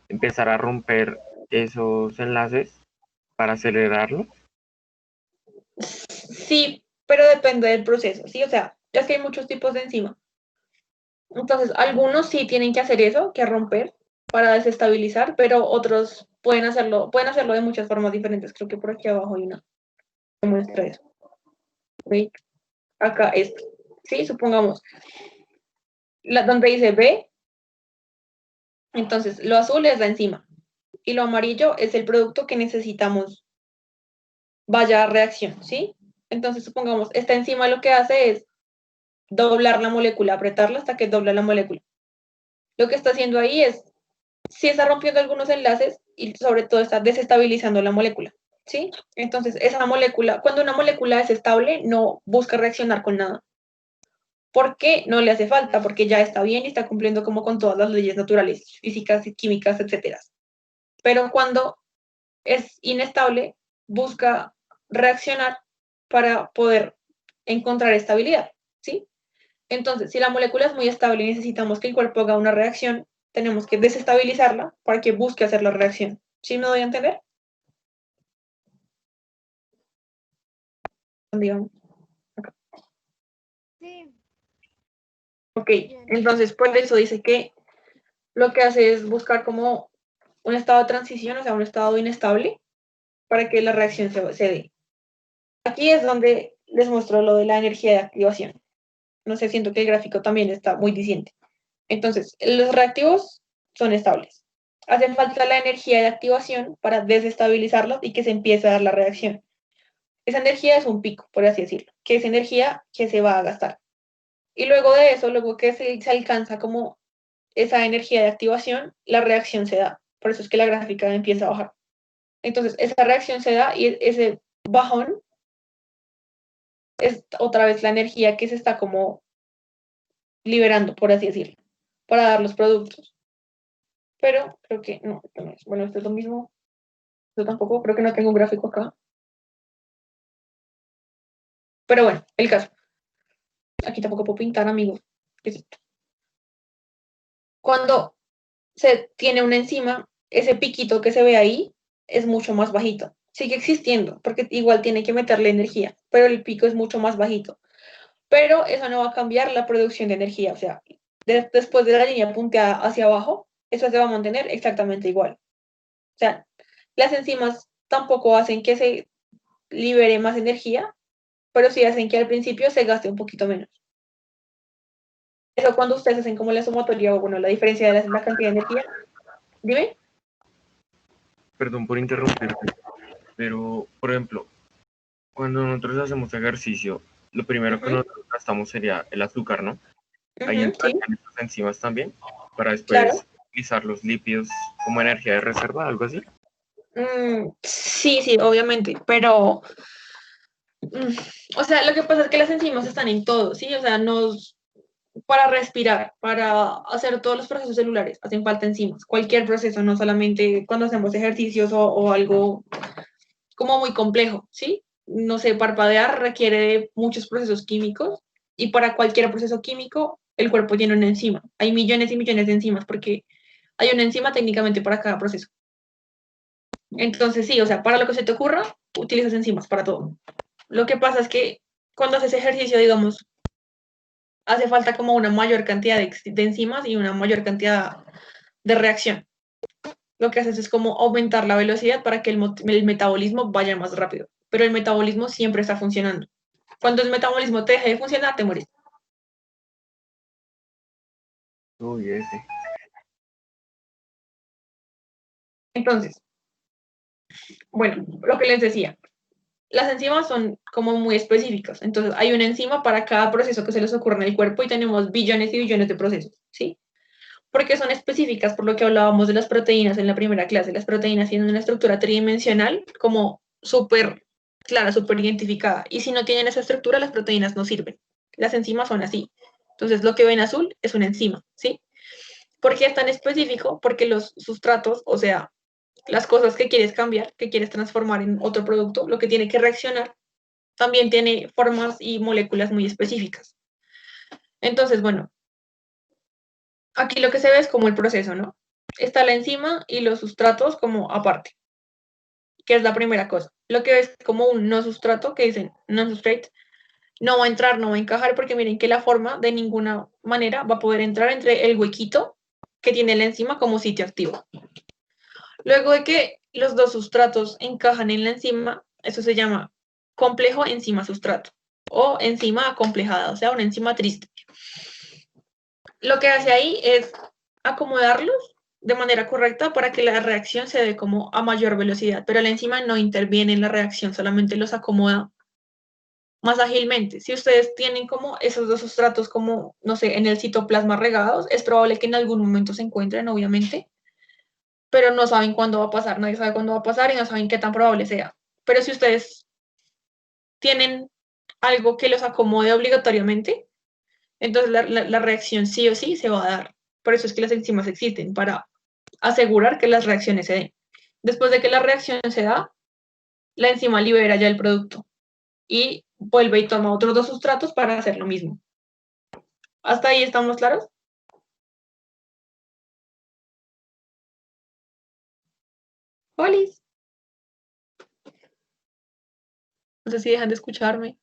empezar a romper esos enlaces para acelerarlo. Sí, pero depende del proceso, ¿sí? O sea, ya que hay muchos tipos de enzima. Entonces, algunos sí tienen que hacer eso, que romper para desestabilizar, pero otros pueden hacerlo de muchas formas diferentes. Creo que por aquí abajo hay una que muestra eso. ¿Veis? Acá esto. Sí, supongamos. Donde dice B, entonces lo azul es la enzima. y lo amarillo es el producto que necesitamos vaya a reacción, ¿sí? Entonces, supongamos, esta enzima lo que hace es doblar la molécula, apretarla hasta que dobla la molécula. Lo que está haciendo ahí es, sí está rompiendo algunos enlaces y sobre todo está desestabilizando la molécula, ¿sí? Entonces, esa molécula, cuando una molécula es estable, no busca reaccionar con nada. ¿Por qué? No le hace falta, porque ya está bien y está cumpliendo como con todas las leyes naturales, físicas, químicas, etcétera. Pero cuando es inestable, busca reaccionar para poder encontrar estabilidad, ¿sí? Entonces, si la molécula es muy estable y necesitamos que el cuerpo haga una reacción, tenemos que desestabilizarla para que busque hacer la reacción. ¿Sí me doy a entender? Digamos. Sí. Ok, entonces por eso dice que lo que hace es buscar como un estado de transición, o sea, un estado inestable, para que la reacción se dé. Aquí es donde les muestro lo de la energía de activación. No sé, siento que el gráfico también está muy diciente. Entonces, los reactivos son estables. Hace falta la energía de activación para desestabilizarlos y que se empiece a dar la reacción. Esa energía es un pico, por así decirlo, que es energía que se va a gastar. Y luego de eso, luego que se alcanza como esa energía de activación, la reacción se da. Por eso es que la gráfica empieza a bajar. Entonces, esa reacción se da y ese bajón es otra vez la energía que se está como liberando, por así decirlo, para dar los productos. Pero creo que no, esto no es. Bueno, esto es lo mismo. Yo tampoco, creo que no tengo un gráfico acá. Pero bueno, el caso. Aquí tampoco puedo pintar, amigos. ¿Qué es esto? Cuando se tiene una enzima, ese piquito que se ve ahí es mucho más bajito. Sigue existiendo, porque igual tiene que meterle energía, pero el pico es mucho más bajito. Pero eso no va a cambiar la producción de energía. O sea, después de la línea punteada hacia abajo, eso se va a mantener exactamente igual. O sea, las enzimas tampoco hacen que se libere más energía, pero sí hacen que al principio se gaste un poquito menos. Eso cuando ustedes hacen como la sumatoria o bueno, la diferencia de la cantidad de energía. Dime. Perdón por interrumpirte, pero, por ejemplo, cuando nosotros hacemos ejercicio, lo primero que nosotros gastamos sería el azúcar, ¿no? Ahí entran estas enzimas también, para después utilizar los lípidos como energía de reserva, algo así. Sí, sí, obviamente, pero, o sea, lo que pasa es que las enzimas están en todo, ¿sí? O sea, para respirar, para hacer todos los procesos celulares, hacen falta enzimas. Cualquier proceso, no solamente cuando hacemos ejercicios o algo como muy complejo, ¿sí? No sé, parpadear requiere de muchos procesos químicos y para cualquier proceso químico el cuerpo tiene una enzima. Hay millones y millones de enzimas porque hay una enzima técnicamente para cada proceso. Entonces, sí, o sea, para lo que se te ocurra, utilizas enzimas para todo. Lo que pasa es que cuando haces ejercicio, digamos, hace falta como una mayor cantidad de enzimas y una mayor cantidad de reacción. Lo que haces es como aumentar la velocidad para que el metabolismo vaya más rápido. Pero el metabolismo siempre está funcionando. Cuando el metabolismo te deje de funcionar, te mueres. Uy, ese. Entonces, bueno, lo que les decía, las enzimas son como muy específicas. Entonces, hay una enzima para cada proceso que se les ocurre en el cuerpo y tenemos billones y billones de procesos, ¿sí? Porque son específicas, por lo que hablábamos de las proteínas en la primera clase. Las proteínas tienen una estructura tridimensional como súper clara, súper identificada. Y si no tienen esa estructura, las proteínas no sirven. Las enzimas son así. Entonces, lo que ven azul es una enzima, ¿sí? ¿Por qué es tan específico? Porque los sustratos, o sea, las cosas que quieres cambiar, que quieres transformar en otro producto, lo que tiene que reaccionar, también tiene formas y moléculas muy específicas. Entonces, bueno, aquí lo que se ve es como el proceso, ¿no? Está la enzima y los sustratos como aparte, que es la primera cosa. Lo que ves como un no sustrato, que dicen non-substrate, no va a entrar, no va a encajar, porque miren que la forma de ninguna manera va a poder entrar entre el huequito que tiene la enzima como sitio activo. Luego de que los dos sustratos encajan en la enzima, eso se llama complejo enzima-sustrato o enzima acomplejada, o sea, una enzima triste. Lo que hace ahí es acomodarlos de manera correcta para que la reacción se dé como a mayor velocidad, pero la enzima no interviene en la reacción, solamente los acomoda más ágilmente. Si ustedes tienen como esos dos sustratos como, no sé, en el citoplasma regados, es probable que en algún momento se encuentren, obviamente, pero no saben cuándo va a pasar, nadie sabe cuándo va a pasar y no saben qué tan probable sea. Pero si ustedes tienen algo que los acomode obligatoriamente, entonces la reacción sí o sí se va a dar. Por eso es que las enzimas existen, para asegurar que las reacciones se den. Después de que la reacción se da, la enzima libera ya el producto y vuelve y toma otros dos sustratos para hacer lo mismo. ¿Hasta ahí estamos claros? ¡Holis! No sé si dejan de escucharme.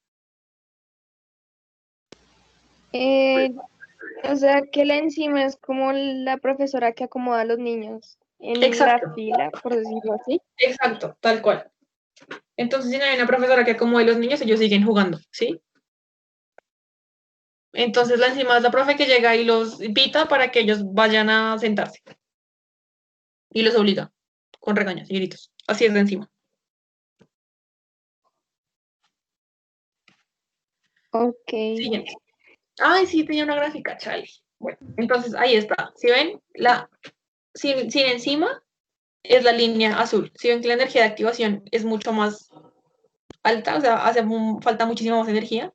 O sea, que la enzima es como la profesora que acomoda a los niños en Exacto. la fila, por decirlo así. Exacto, tal cual. Entonces, si no hay una profesora que acomode a los niños, ellos siguen jugando, ¿sí? Entonces, la enzima es la profe que llega y los invita para que ellos vayan a sentarse. Y los obliga, con regaños y gritos. Así es la enzima. Ok. Siguiente. Ay, sí, tenía una gráfica, chale. Bueno, entonces ahí está. Si ven, sin enzima es la línea azul. Si ven que la energía de activación es mucho más alta, o sea, falta muchísima más energía.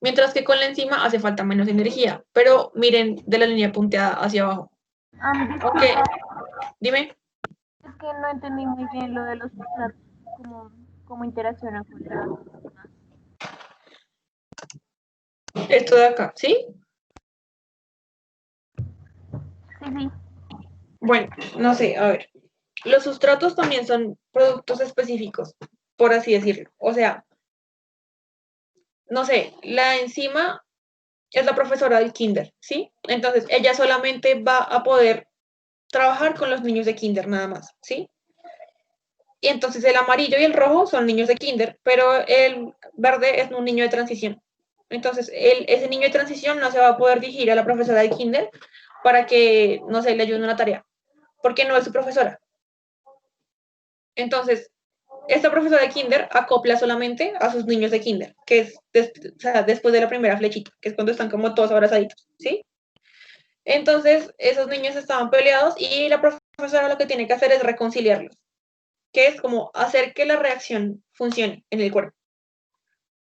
Mientras que con la enzima hace falta menos energía. Pero miren de la línea punteada hacia abajo. Ok, dime. Es que no entendí muy bien lo de los sustratos, cómo interaccionan con la... Esto de acá, ¿sí? Sí. Bueno, no sé, a ver. Los sustratos también son productos específicos, por así decirlo. O sea, no sé, la enzima es la profesora del kinder, ¿sí? Entonces, ella solamente va a poder trabajar con los niños de kinder nada más, ¿sí? Y entonces el amarillo y el rojo son niños de kinder, pero el verde es un niño de transición. Entonces, ese niño de transición no se va a poder dirigir a la profesora de kinder para que, no sé, le ayude en una tarea, porque no es su profesora. Entonces, esta profesora de kinder acopla solamente a sus niños de kinder, que es después de la primera flechita, que es cuando están como todos abrazaditos, ¿sí? Entonces, esos niños estaban peleados y la profesora lo que tiene que hacer es reconciliarlos, que es como hacer que la reacción funcione en el cuerpo.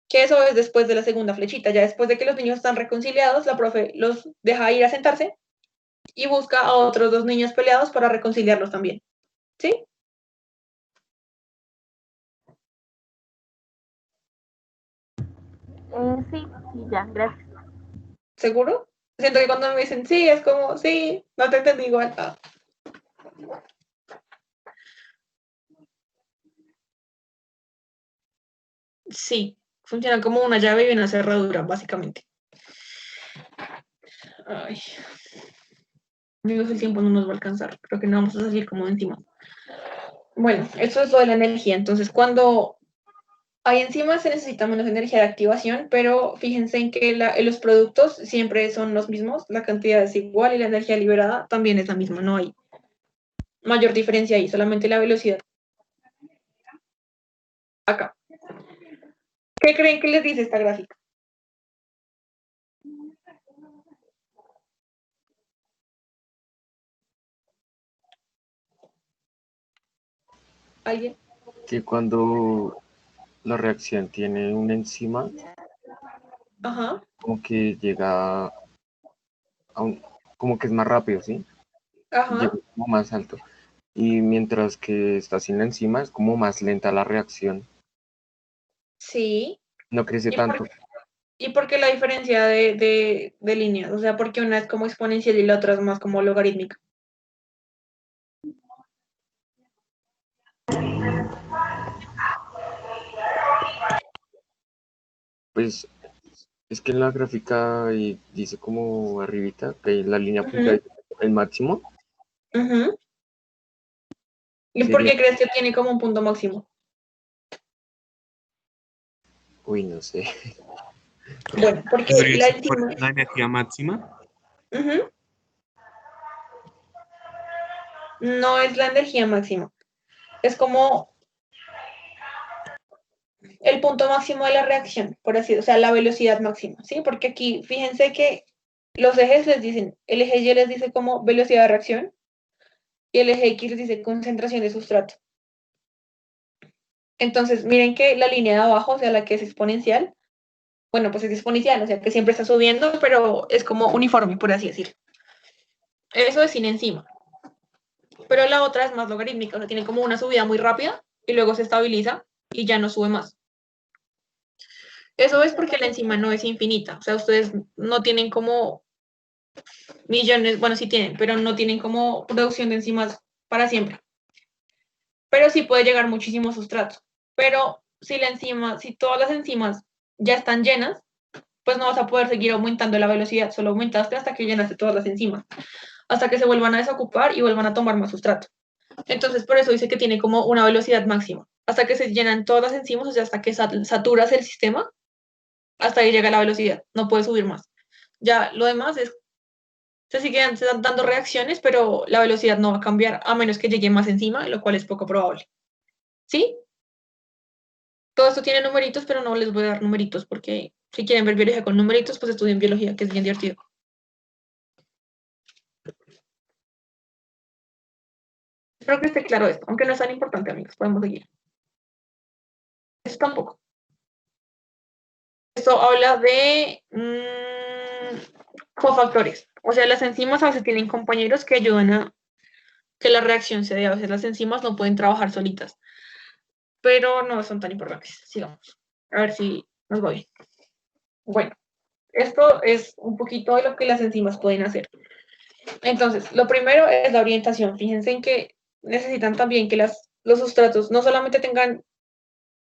Que eso es después de la segunda flechita. Ya después de que los niños están reconciliados, la profe los deja ir a sentarse y busca a otros dos niños peleados para reconciliarlos también. ¿Sí? Sí, ya, gracias. ¿Seguro? Siento que cuando me dicen sí, es como, sí, no te entendí igual. Ah. Sí, funciona como una llave y una cerradura, básicamente. Ay. Amigos, el tiempo no nos va a alcanzar. Creo que no vamos a salir como de encima. Bueno, esto es lo de la energía. Entonces, cuando hay enzimas se necesita menos energía de activación, pero fíjense en que los productos siempre son los mismos, la cantidad es igual y la energía liberada también es la misma, no hay mayor diferencia ahí, solamente la velocidad. Acá. ¿Qué creen que les dice esta gráfica? ¿Alguien? Que cuando la reacción tiene una enzima, Ajá. como que llega como que es más rápido, ¿sí? Ajá. Llega como más alto. Y mientras que está sin la enzima, es como más lenta la reacción. Sí. No crece tanto. ¿Y por qué la diferencia de líneas? O sea, porque una es como exponencial y la otra es más como logarítmica. Pues es que en la gráfica dice como arribita, que la línea punteada el máximo. Uh-huh. ¿Y por qué crees que tiene como un punto máximo? Uy, no sé. Bueno, porque ¿Podría la ser por enzima... la energía máxima? Uh-huh. no es la energía máxima. Es como el punto máximo de la reacción, por así decirlo, o sea, la velocidad máxima, ¿sí? Porque aquí, fíjense que los ejes les dicen, el eje Y les dice como velocidad de reacción y el eje X les dice concentración de sustrato. Entonces, miren que la línea de abajo, o sea, la que es exponencial, bueno, pues es exponencial, o sea, que siempre está subiendo, pero es como uniforme, por así decirlo. Eso es sin enzima. Pero la otra es más logarítmica, o sea, tiene como una subida muy rápida y luego se estabiliza y ya no sube más. Eso es porque la enzima no es infinita, o sea, ustedes no tienen como millones, bueno, sí tienen, pero no tienen como producción de enzimas para siempre. Pero sí puede llegar muchísimo sustrato. Pero si la enzima, si todas las enzimas ya están llenas, pues no vas a poder seguir aumentando la velocidad, solo aumentaste hasta que llenaste todas las enzimas, hasta que se vuelvan a desocupar y vuelvan a tomar más sustrato. Entonces, por eso dice que tiene como una velocidad máxima, hasta que se llenan todas las enzimas, o sea, hasta que saturas el sistema, hasta ahí llega la velocidad, no puede subir más. Ya lo demás es, se siguen dando reacciones, pero la velocidad no va a cambiar a menos que llegue más encima, lo cual es poco probable. ¿Sí? Todo esto tiene numeritos, pero no les voy a dar numeritos porque si quieren ver biología con numeritos, pues estudien biología, que es bien divertido. Espero que esté claro esto, aunque no es tan importante, amigos, podemos seguir. Eso tampoco. Esto habla de cofactores. O sea, las enzimas a veces tienen compañeros que ayudan a que la reacción se dé. A veces las enzimas no pueden trabajar solitas, pero no son tan importantes. Sigamos. A ver si nos va bien. Bueno, esto es un poquito de lo que las enzimas pueden hacer. Entonces, lo primero es la orientación. Fíjense en que necesitan también que los sustratos no solamente tengan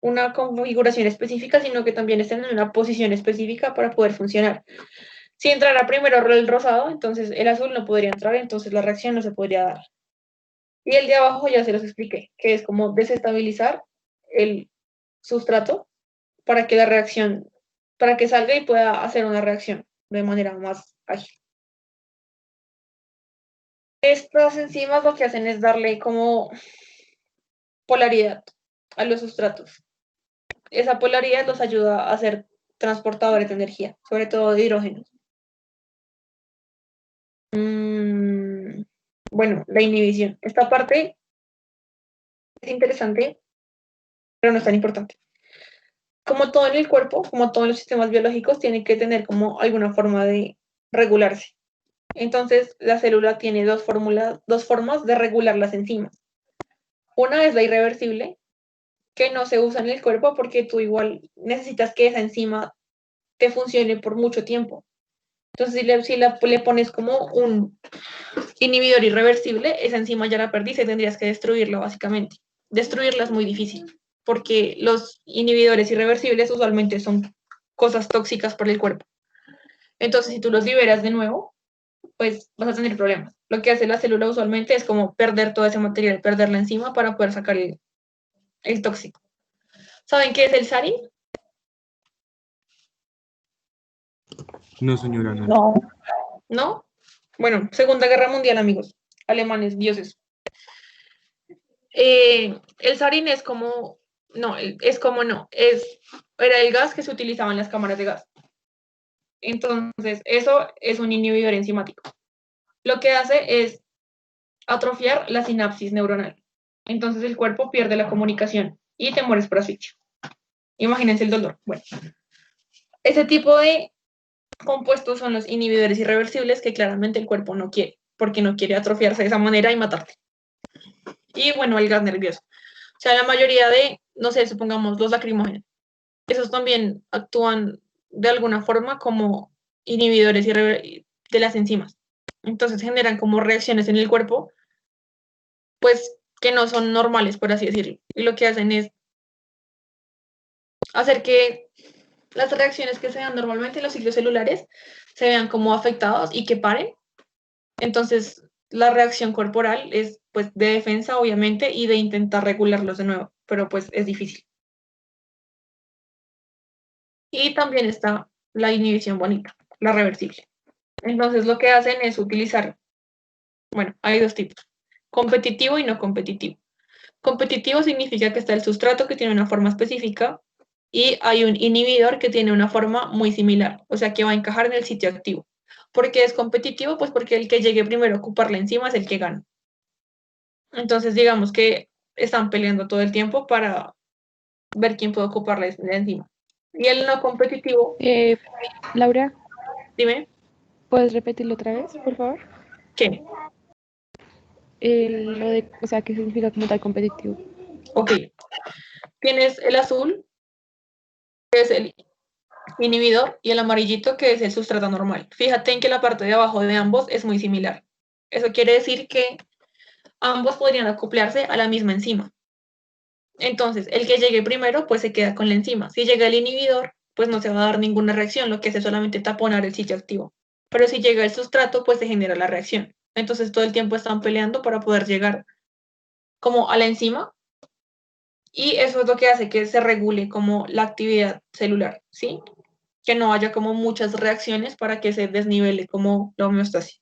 una configuración específica, sino que también estén en una posición específica para poder funcionar. Si entrara primero el rosado, entonces el azul no podría entrar, entonces la reacción no se podría dar. Y el de abajo ya se los expliqué, que es como desestabilizar el sustrato para que la reacción, para que salga y pueda hacer una reacción de manera más ágil. Estas enzimas lo que hacen es darle como polaridad a los sustratos. Esa polaridad los ayuda a ser transportadores de energía, sobre todo de hidrógeno. Bueno, la inhibición. Esta parte es interesante, pero no es tan importante. Como todo en el cuerpo, como todos los sistemas biológicos, tiene que tener como alguna forma de regularse. Entonces, la célula tiene dos formas de regular las enzimas. Una es la irreversible, que no se usa en el cuerpo porque tú igual necesitas que esa enzima te funcione por mucho tiempo. Entonces, si le pones como un inhibidor irreversible, esa enzima ya la perdiste y tendrías que destruirla básicamente. Destruirla es muy difícil porque los inhibidores irreversibles usualmente son cosas tóxicas para el cuerpo. Entonces, si tú los liberas de nuevo, pues vas a tener problemas. Lo que hace la célula usualmente es como perder todo ese material, perder la enzima para poder sacar el tóxico. ¿Saben qué es el sarin? No, señora, no. No. ¿No? Bueno, Segunda Guerra Mundial, amigos. Alemanes, dioses. El sarin es como, no, era el gas que se utilizaba en las cámaras de gas. Entonces, eso es un inhibidor enzimático. Lo que hace es atrofiar la sinapsis neuronal. Entonces, el cuerpo pierde la comunicación y te mueres por asfixia. Imagínense el dolor. Bueno, ese tipo de compuestos son los inhibidores irreversibles que claramente el cuerpo no quiere, porque no quiere atrofiarse de esa manera y matarte. Y bueno, el gas nervioso. O sea, la mayoría de, no sé, supongamos los lacrimógenos, esos también actúan de alguna forma como inhibidores de las enzimas. Entonces generan como reacciones en el cuerpo, pues que no son normales, por así decirlo. Y lo que hacen es hacer que las reacciones que se dan normalmente en los ciclos celulares se vean como afectados y que paren. Entonces, la reacción corporal es pues de defensa, obviamente, y de intentar regularlos de nuevo, pero pues es difícil. Y también está la inhibición bonita, la reversible. Entonces, lo que hacen es utilizar, bueno, hay dos tipos. competitivo y no competitivo. Competitivo significa que está el sustrato que tiene una forma específica y hay un inhibidor que tiene una forma muy similar, o sea que va a encajar en el sitio activo. ¿Por qué es competitivo? Pues porque el que llegue primero a ocupar la enzima es el que gana. Entonces digamos que están peleando todo el tiempo para ver quién puede ocupar la enzima. Y el no competitivo, Laura, dime, ¿puedes repetirlo otra vez, por favor? ¿qué? Lo de, o sea, ¿qué significa como tal competitivo? Ok, tienes el azul, que es el inhibidor, y el amarillito, que es el sustrato normal. Fíjate en que la parte de abajo de ambos es muy similar. Eso quiere decir que ambos podrían acoplarse a la misma enzima. Entonces, el que llegue primero, pues se queda con la enzima. Si llega el inhibidor, pues no se va a dar ninguna reacción, lo que hace solamente taponar el sitio activo. Pero si llega el sustrato, pues se genera la reacción. Entonces, todo el tiempo están peleando para poder llegar como a la enzima, y eso es lo que hace que se regule como la actividad celular, ¿sí? Que no haya como muchas reacciones para que se desnivele como la homeostasis.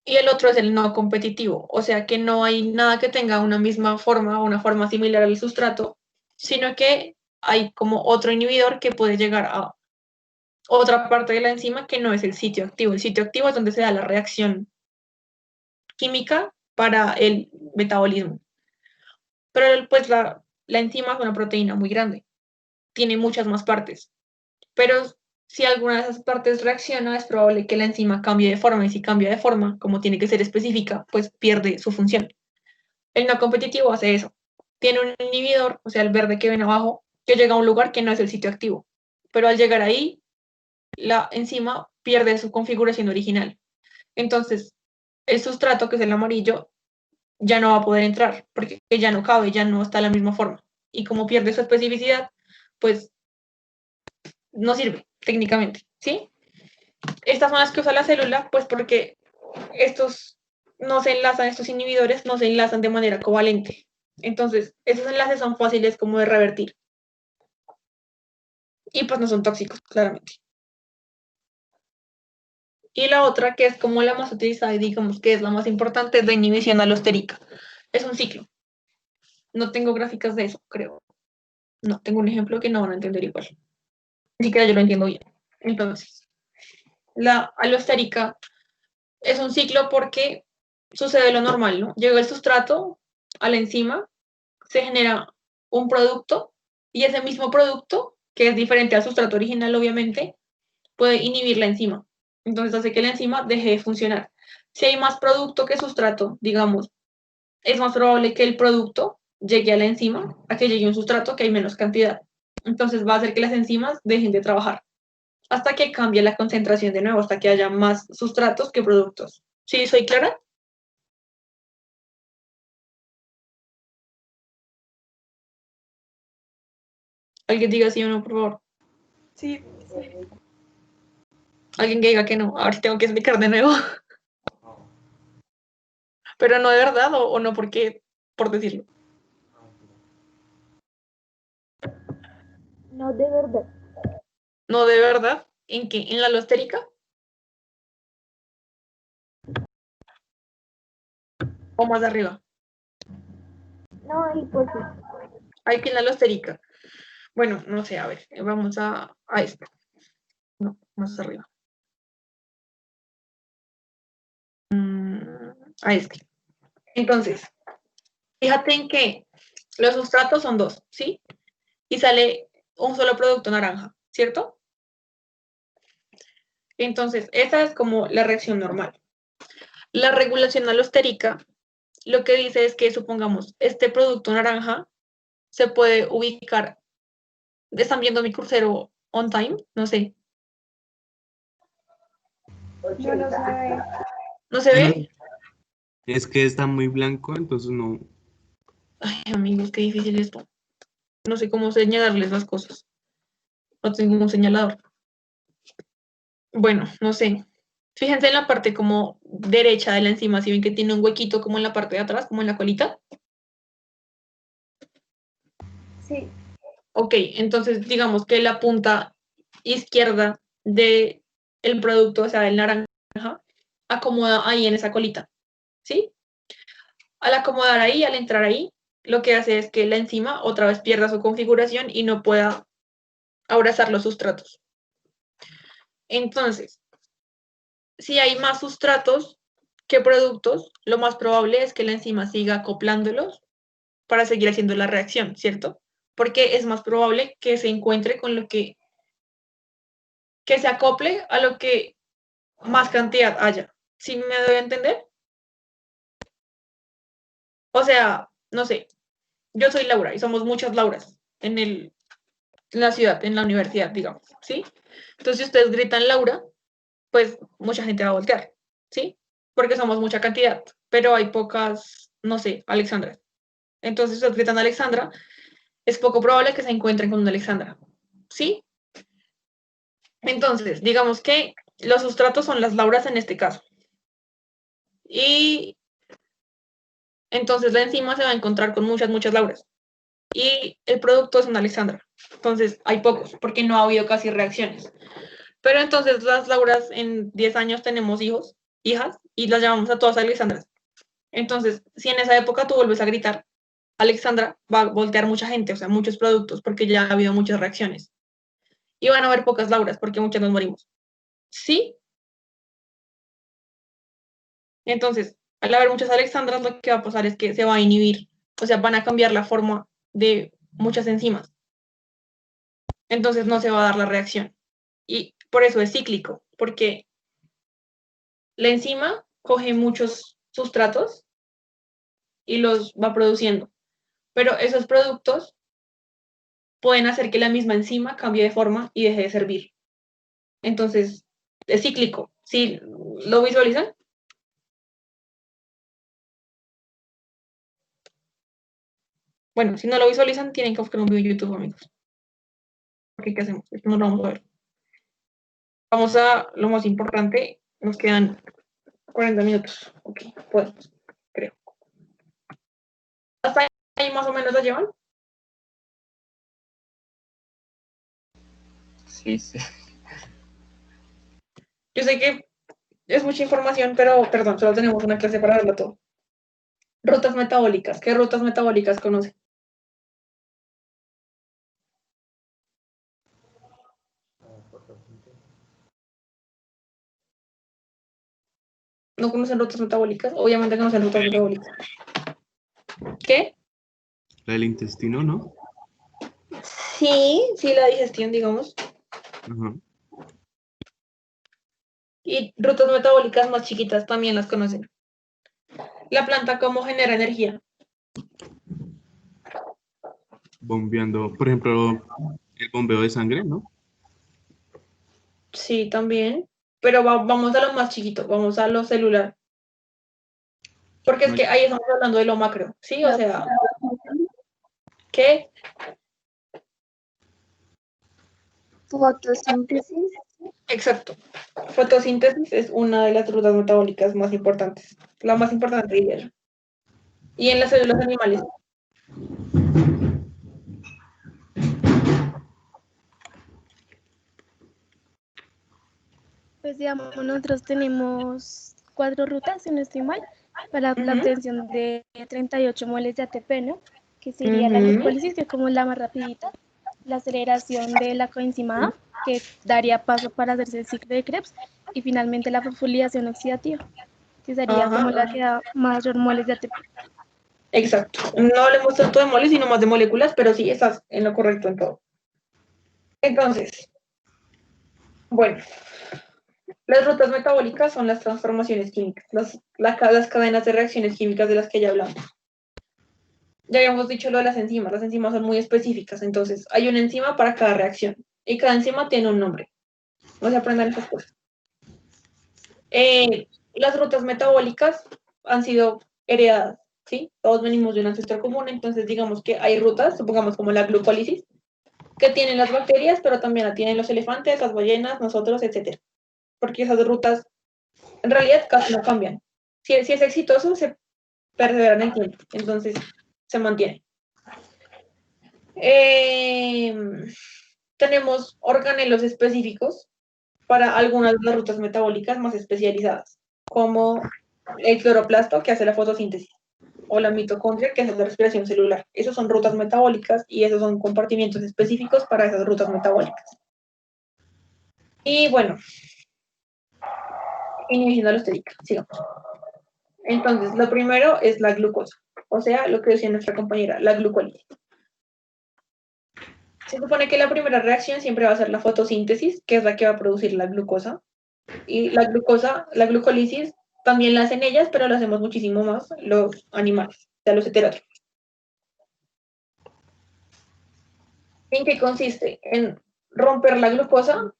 Y el otro es el no competitivo, o sea que no hay nada que tenga una misma forma o una forma similar al sustrato, sino que hay como otro inhibidor que puede llegar a otra parte de la enzima que no es el sitio activo. El sitio activo es donde se da la reacción química para el metabolismo. Pero pues la enzima es una proteína muy grande, tiene muchas más partes, pero si alguna de esas partes reacciona, es probable que la enzima cambie de forma, y si cambia de forma, como tiene que ser específica, pues pierde su función. El no competitivo hace eso. Tiene un inhibidor, o sea, el verde que ven abajo, que llega a un lugar que no es el sitio activo, pero al llegar ahí, la enzima pierde su configuración original. Entonces, el sustrato, que es el amarillo, ya no va a poder entrar, porque ya no cabe, ya no está de la misma forma. Y como pierde su especificidad, pues no sirve técnicamente, ¿sí? Estas son las que usa la célula, pues porque estos no se enlazan, estos inhibidores no se enlazan de manera covalente. Entonces, esos enlaces son fáciles como de revertir. Y pues no son tóxicos, claramente. Y la otra, que es como la más utilizada y digamos que es la más importante, es la inhibición alostérica. Es un ciclo. No tengo gráficas de eso, creo. No, tengo un ejemplo que no van a entender igual. Ni siquiera yo lo entiendo bien. Entonces, la alostérica es un ciclo porque sucede lo normal, ¿no? Llega el sustrato a la enzima, se genera un producto, y ese mismo producto, que es diferente al sustrato original, obviamente, puede inhibir la enzima. Entonces hace que la enzima deje de funcionar. Si hay más producto que sustrato, digamos, es más probable que el producto llegue a la enzima a que llegue un sustrato que hay menos cantidad. Entonces va a hacer que las enzimas dejen de trabajar hasta que cambie la concentración de nuevo, hasta que haya más sustratos que productos. ¿Sí soy clara? Alguien diga sí o no, por favor. Sí. Alguien que diga que no. A ver si tengo que explicar de nuevo. Pero no de verdad, o no porque, por decirlo. No, de verdad. No de verdad. ¿En qué? ¿En la alostérica? ¿O más arriba? No, y por qué. Aquí en la alostérica. Bueno, no sé, a ver, vamos a esto. No, más arriba. A este. Entonces, fíjate en que los sustratos son dos, ¿sí? Y sale un solo producto naranja, ¿cierto? Entonces, esa es como la reacción normal. La regulación alostérica lo que dice es que, supongamos, este producto naranja se puede ubicar. ¿Están viendo mi cursero on time? No sé. No, no sabe. ¿No se ve? Es que está muy blanco, entonces no. Ay, amigos, qué difícil esto. No sé cómo señalarles las cosas. No tengo un señalador. Bueno, no sé. Fíjense en la parte como derecha de la enzima, si ven que tiene un huequito como en la parte de atrás, como en la colita. Sí. Ok, entonces digamos que la punta izquierda del producto, o sea, del naranja, acomoda ahí en esa colita. ¿sí? Al acomodar ahí, al entrar ahí, lo que hace es que la enzima otra vez pierda su configuración y no pueda abrazar los sustratos. Entonces, si hay más sustratos que productos, lo más probable es que la enzima siga acoplándolos para seguir haciendo la reacción, ¿cierto? Porque es más probable que se encuentre con lo que se acople a lo que más cantidad haya. ¿Sí me doy a entender? O sea, no sé, yo soy Laura y somos muchas Lauras en la ciudad, en la universidad, digamos, ¿sí? Entonces, si ustedes gritan Laura, pues mucha gente va a voltear, ¿sí? Porque somos mucha cantidad, pero hay pocas, no sé, Alexandra. Entonces, si ustedes gritan Alexandra, es poco probable que se encuentren con una Alexandra, ¿sí? Entonces, digamos que los sustratos son las Lauras en este caso. Y entonces la enzima se va a encontrar con muchas Lauras. Y el producto es una Alexandra. Entonces, hay pocos, porque no ha habido casi reacciones. Pero entonces las Lauras en 10 años tenemos hijos, hijas, y las llamamos a todas Alexandras. Entonces, si en esa época tú vuelves a gritar, Alexandra va a voltear mucha gente, o sea, muchos productos, porque ya ha habido muchas reacciones. Y van a haber pocas Lauras, porque muchas nos morimos. ¿Sí? Entonces, al haber muchas Alexandras, lo que va a pasar es que se va a inhibir, o sea, van a cambiar la forma de muchas enzimas. Entonces no se va a dar la reacción. Y por eso es cíclico, porque la enzima coge muchos sustratos y los va produciendo. Pero esos productos pueden hacer que la misma enzima cambie de forma y deje de servir. Entonces, es cíclico. ¿Sí lo visualizan? Bueno, si no lo visualizan, tienen que buscar un video en YouTube, amigos. ¿Qué hacemos? Esto no lo vamos a ver. Vamos a lo más importante. Nos quedan 40 minutos. Ok, podemos, creo. ¿Hasta ahí más o menos la llevan? Sí, sí. Yo sé que es mucha información, pero perdón, solo tenemos una clase para verlo todo. Rutas metabólicas. ¿Qué rutas metabólicas conocen? ¿No conocen rutas metabólicas? Obviamente conocen rutas metabólicas. ¿Qué? La del intestino, ¿no? Sí, la digestión, digamos. Ajá. Y rutas metabólicas más chiquitas también las conocen. La planta, ¿cómo genera energía? Bombeando, por ejemplo, el bombeo de sangre, ¿no? Sí, también. Pero vamos a lo más chiquito, vamos a lo celular. Porque es que ahí estamos hablando de lo macro, ¿sí? O sea, ¿qué? Fotosíntesis. Exacto. Fotosíntesis es una de las rutas metabólicas más importantes. La más importante, diría yo. Y en las células animales. Pues digamos, nosotros tenemos 4 rutas, si no estoy mal, para la obtención de 38 moles de ATP, ¿no? Que sería la glucólisis, que es como la más rapidita, la aceleración de la coenzima A, que daría paso para hacerse el ciclo de Krebs, y finalmente la fosforilación oxidativa, que sería como la que da mayor moles de ATP. Exacto. No hablemos tanto de moles, sino más de moléculas, pero sí, estás en lo correcto en todo. Entonces, bueno, las rutas metabólicas son las transformaciones químicas, las cadenas de reacciones químicas de las que ya hablamos. Ya habíamos dicho lo de las enzimas son muy específicas, entonces hay una enzima para cada reacción y cada enzima tiene un nombre. No se aprendan esas cosas. Las rutas metabólicas han sido heredadas, ¿sí? Todos venimos de un ancestro común, entonces digamos que hay rutas, supongamos como la glucólisis, que tienen las bacterias, pero también la tienen los elefantes, las ballenas, nosotros, etc. Porque esas rutas en realidad casi no cambian. Si es exitoso, se perderá en el tiempo, entonces se mantiene. Tenemos organelos específicos para algunas de las rutas metabólicas más especializadas, como el cloroplasto, que hace la fotosíntesis, o la mitocondria, que hace la respiración celular. Esos son rutas metabólicas y esos son compartimientos específicos para esas rutas metabólicas. Y bueno, inhibición alostérica, sigamos. Entonces, lo primero es la glucosa, o sea, lo que decía nuestra compañera, la glucólisis. Se supone que la primera reacción siempre va a ser la fotosíntesis, que es la que va a producir la glucosa. Y la glucosa, la glucólisis, también la hacen ellas, pero la hacemos muchísimo más los animales, o sea, los heterótrofos. ¿En qué consiste? En romper la glucosa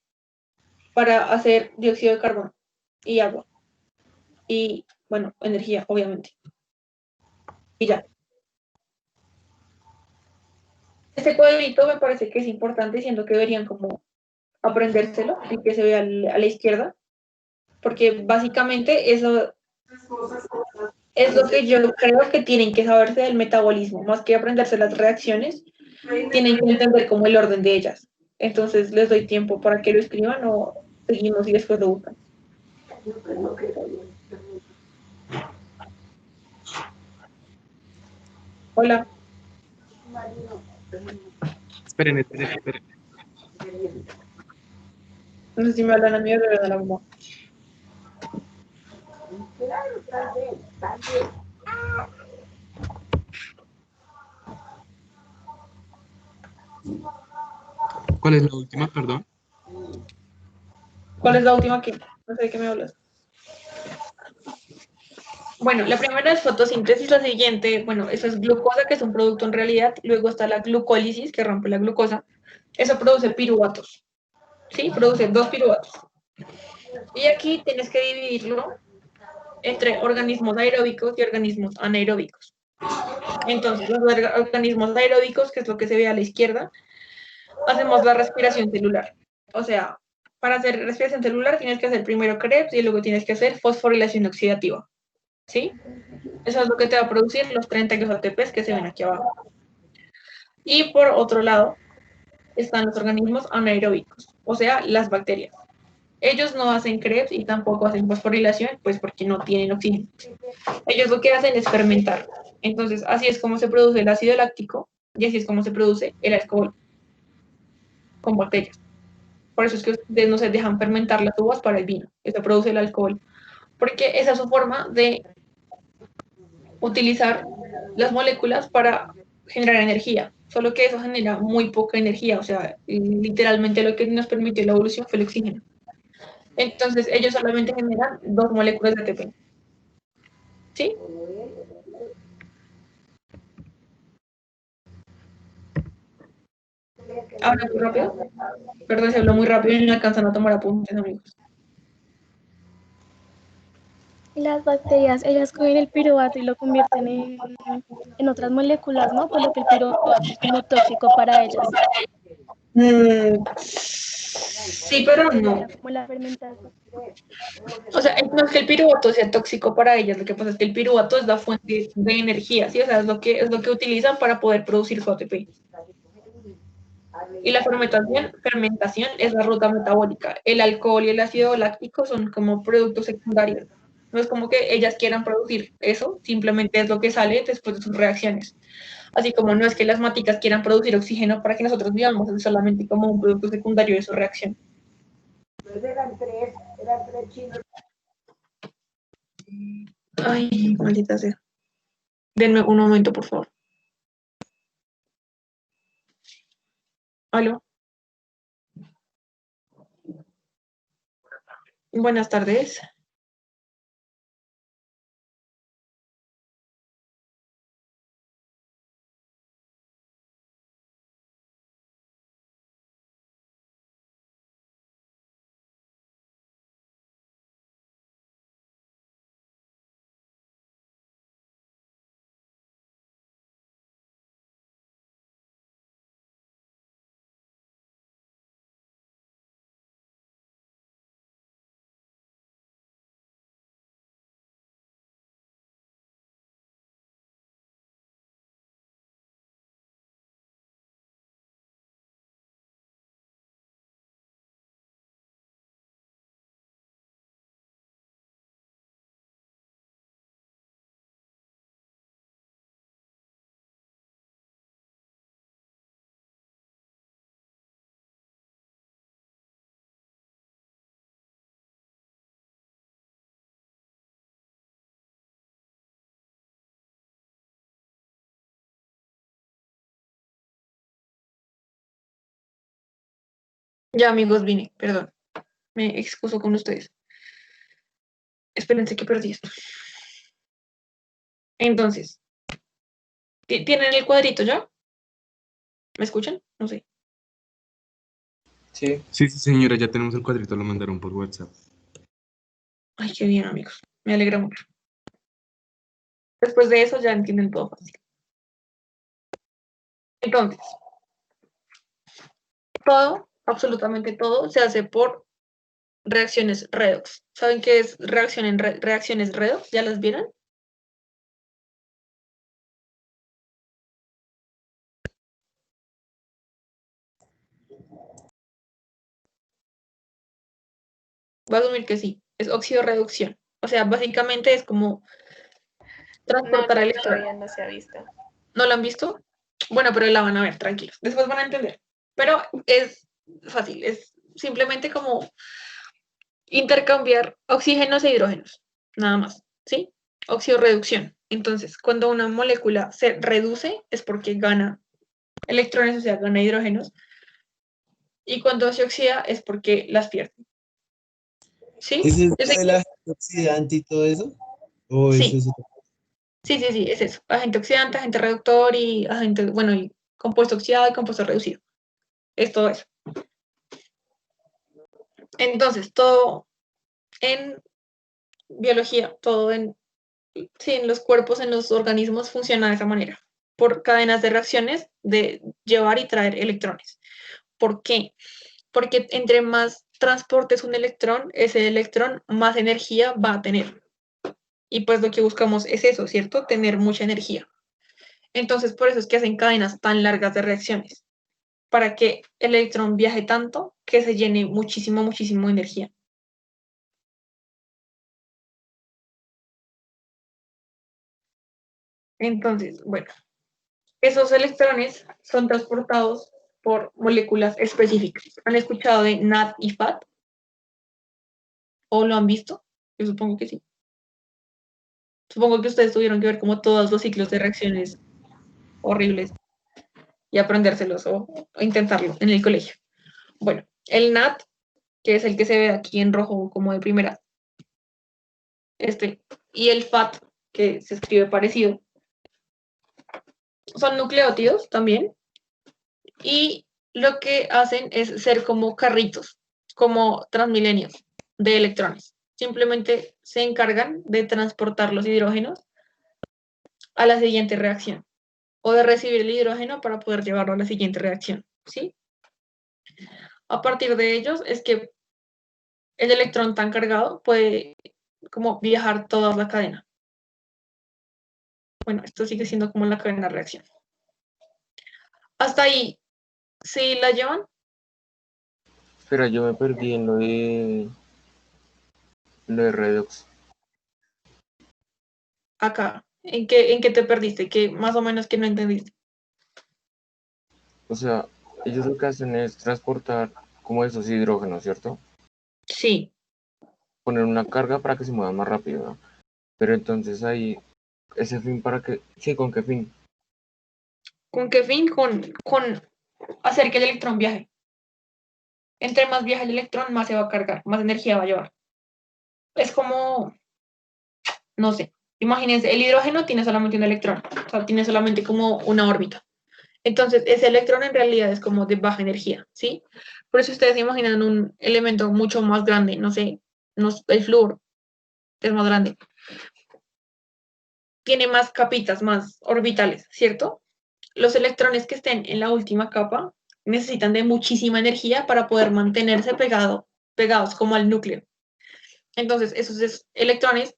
para hacer dióxido de carbono y agua. Y, bueno, energía, obviamente. Y ya. Este cuadrito me parece que es importante, siendo que deberían como aprendérselo y que se vea a la izquierda, porque básicamente eso es lo que yo creo que tienen que saberse del metabolismo, más que aprenderse las reacciones, tienen que entender como el orden de ellas. Entonces les doy tiempo para que lo escriban o seguimos y después lo buscan. Hola. Esperen. No sé si me hablan a mí o de la mamá. ¿Cuál es la última, perdón? ¿Cuál es la última que? No sé de qué me hablas. Bueno, la primera es fotosíntesis, la siguiente, bueno, eso es glucosa, que es un producto en realidad, luego está la glucólisis, que rompe la glucosa, eso produce piruvatos, ¿sí? Produce 2 piruvatos. Y aquí tienes que dividirlo entre organismos aeróbicos y organismos anaeróbicos. Entonces, los organismos aeróbicos, que es lo que se ve a la izquierda, hacemos la respiración celular. O sea, para hacer respiración celular tienes que hacer primero Krebs y luego tienes que hacer fosforilación oxidativa, ¿sí? Eso es lo que te va a producir los 32 ATPs que se ven aquí abajo. Y por otro lado, están los organismos anaeróbicos, o sea, las bacterias. Ellos no hacen Krebs y tampoco hacen fosforilación, pues porque no tienen oxígeno. Ellos lo que hacen es fermentar. Entonces, así es como se produce el ácido láctico y así es como se produce el alcohol con bacterias. Por eso es que ustedes no se dejan fermentar las uvas para el vino. Eso produce el alcohol. Porque esa es su forma de utilizar las moléculas para generar energía. Solo que eso genera muy poca energía. O sea, literalmente lo que nos permitió la evolución fue el oxígeno. Entonces, ellos solamente generan 2 moléculas de ATP. ¿Sí? Ahora muy rápido. Perdón, se habló muy rápido y no alcanzan a tomar apuntes, amigos. Las bacterias, ellas cogen el piruvato y lo convierten en otras moléculas, ¿no? Por lo que el piruvato es como tóxico para ellas. Sí, pero no. Como la fermentación. O sea, no es que el piruvato sea tóxico para ellas, lo que pasa es que el piruvato es la fuente de energía, ¿sí? O sea, es lo que utilizan para poder producir su ATP. Y la fermentación es la ruta metabólica. El alcohol y el ácido láctico son como productos secundarios. No es como que ellas quieran producir eso, simplemente es lo que sale después de sus reacciones. Así como no es que las maticas quieran producir oxígeno para que nosotros vivamos, es solamente como un producto secundario de su reacción. Eran tres chinos. Ay, maldita sea. Denme un momento, por favor. ¿Aló? Buenas tardes. Ya, amigos, vine, perdón. Me excuso con ustedes. Espérense que perdí esto. Entonces, ¿tienen el cuadrito ya? ¿Me escuchan? No sé. Sí. Sí, señora, ya tenemos el cuadrito, lo mandaron por WhatsApp. Ay, qué bien, amigos. Me alegra mucho. Después de eso ya entienden todo fácil. Entonces, todo, absolutamente todo, se hace por reacciones redox. ¿Saben qué es reacciones redox? ¿Ya las vieron? Voy a asumir que sí. Es oxidorreducción. O sea, básicamente es como No, transportar electrones. todavía no se ha visto. ¿No lo han visto? Bueno, pero la van a ver, tranquilos. Después van a entender. Pero es fácil, es simplemente como intercambiar oxígenos e hidrógenos, nada más, ¿sí? Oxidorreducción. Entonces, cuando una molécula se reduce es porque gana electrones, o sea, gana hidrógenos, y cuando se oxida es porque las pierde. ¿Sí? ¿Ese es Yo lo sé del que- agente oxidante y todo eso? ¿O eso sí, es otra cosa? sí, es eso. Agente oxidante, agente reductor y agente, bueno, y compuesto oxidado y compuesto reducido. Es todo eso. Entonces, todo en biología, todo en, sí, en los cuerpos, en los organismos funciona de esa manera, por cadenas de reacciones de llevar y traer electrones. ¿Por qué? Porque entre más transportes un electrón, ese electrón más energía va a tener. Y pues lo que buscamos es eso, ¿cierto? Tener mucha energía. Entonces, por eso es que hacen cadenas tan largas de reacciones, para que el electrón viaje tanto que se llene muchísimo, muchísimo de energía. Entonces, bueno, esos electrones son transportados por moléculas específicas. ¿Han escuchado de NAD y FAT? ¿O lo han visto? Yo supongo que sí. Supongo que ustedes tuvieron que ver como todos los ciclos de reacciones horribles y aprendérselos o intentarlo en el colegio. Bueno, el NAD, que es el que se ve aquí en rojo como de primera, y el FAT, que se escribe parecido, son nucleótidos también, y lo que hacen es ser como carritos, como transmilenios de electrones. Simplemente se encargan de transportar los hidrógenos a la siguiente reacción o de recibir el hidrógeno para poder llevarlo a la siguiente reacción, ¿sí? A partir de ellos es que el electrón tan cargado puede como viajar toda la cadena. Bueno, esto sigue siendo como la cadena de reacción. Hasta ahí, ¿sí la llevan? Espera, yo me perdí en lo de redox. Acá. ¿En qué te perdiste? ¿Qué más o menos que no entendiste? O sea, ellos lo que hacen es transportar como esos hidrógenos, ¿cierto? Sí. Poner una carga para que se muevan más rápido, ¿no? Pero entonces ahí, ese fin para que, sí, ¿con qué fin? ¿Con qué fin? Con hacer que el electrón viaje. Entre más viaja el electrón, más se va a cargar, más energía va a llevar. Es como, no sé, imagínense, el hidrógeno tiene solamente un electrón, o sea, tiene solamente como una órbita. Entonces, ese electrón en realidad es como de baja energía, ¿sí? Por eso ustedes se imaginan un elemento mucho más grande, no sé, el flúor es más grande. Tiene más capitas, más orbitales, ¿cierto? Los electrones que estén en la última capa necesitan de muchísima energía para poder mantenerse pegados como al núcleo. Entonces, esos electrones,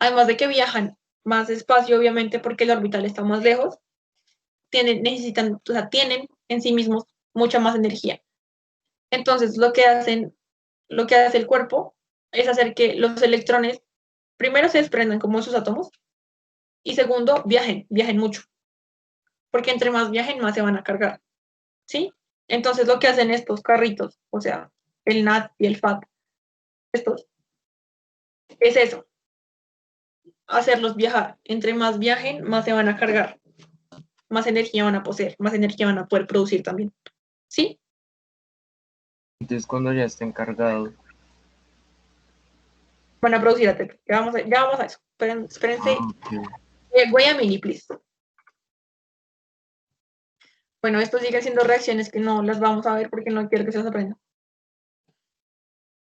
además de que viajan más despacio, obviamente, porque el orbital está más lejos, tienen en sí mismos mucha más energía. Entonces, lo que hace el cuerpo es hacer que los electrones, primero se desprendan como sus átomos, y segundo, viajen mucho, porque entre más viajen, más se van a cargar, ¿sí? Entonces, lo que hacen estos carritos, o sea, el NAD y el FAT, estos, es eso, hacerlos viajar. Entre más viajen, más se van a cargar, más energía van a poseer, más energía van a poder producir también, ¿sí? Entonces, cuando ya estén cargados, Van a producir ATP. Ya vamos a eso. Espérense. ok. Wait a minute, please. Bueno, esto sigue siendo reacciones que no las vamos a ver porque no quiero que se las aprendan.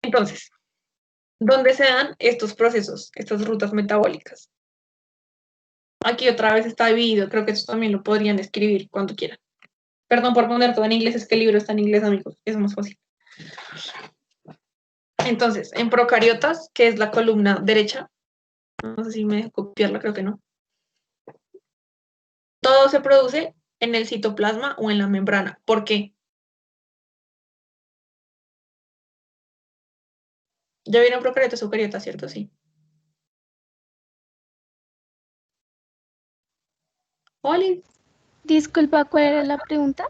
Entonces, ¿dónde se dan estos procesos, estas rutas metabólicas? Aquí otra vez está dividido. Creo que esto también lo podrían escribir cuando quieran. Perdón por poner todo en inglés, es que el libro está en inglés, amigos. Es más fácil. Entonces, en procariotas, que es la columna derecha, no sé si me dejo copiarla, creo que no. Todo se produce en el citoplasma o en la membrana. ¿Por qué? Ya vieron procariotas, eucariotas, ¿cierto? Sí. Oli. Disculpa, ¿cuál era la pregunta?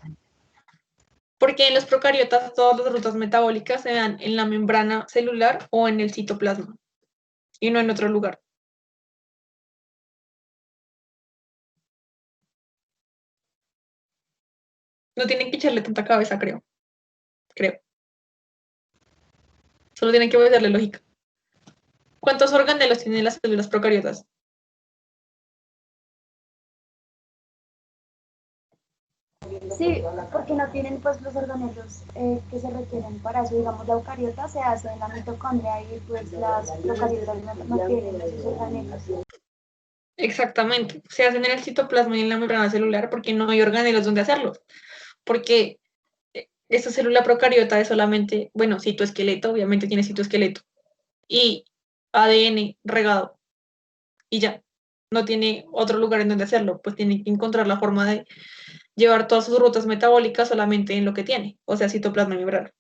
Porque en los procariotas todas las rutas metabólicas se dan en la membrana celular o en el citoplasma y no en otro lugar. No tienen que echarle tanta cabeza, creo. Solo tienen que obedecerle lógica. ¿Cuántos organelos tienen las células procariotas? Sí, porque no tienen pues los organelos que se requieren para eso. Digamos, la eucariota se hace en la mitocondria y pues las procariotas no tienen esos organelos. Exactamente. Se hacen en el citoplasma y en la membrana celular porque no hay organelos donde hacerlo. Porque esta célula procariota es solamente, bueno, citoesqueleto, obviamente tiene citoesqueleto, y ADN regado, y ya. No tiene otro lugar en donde hacerlo, pues tiene que encontrar la forma de llevar todas sus rutas metabólicas solamente en lo que tiene, o sea, citoplasma y membrana.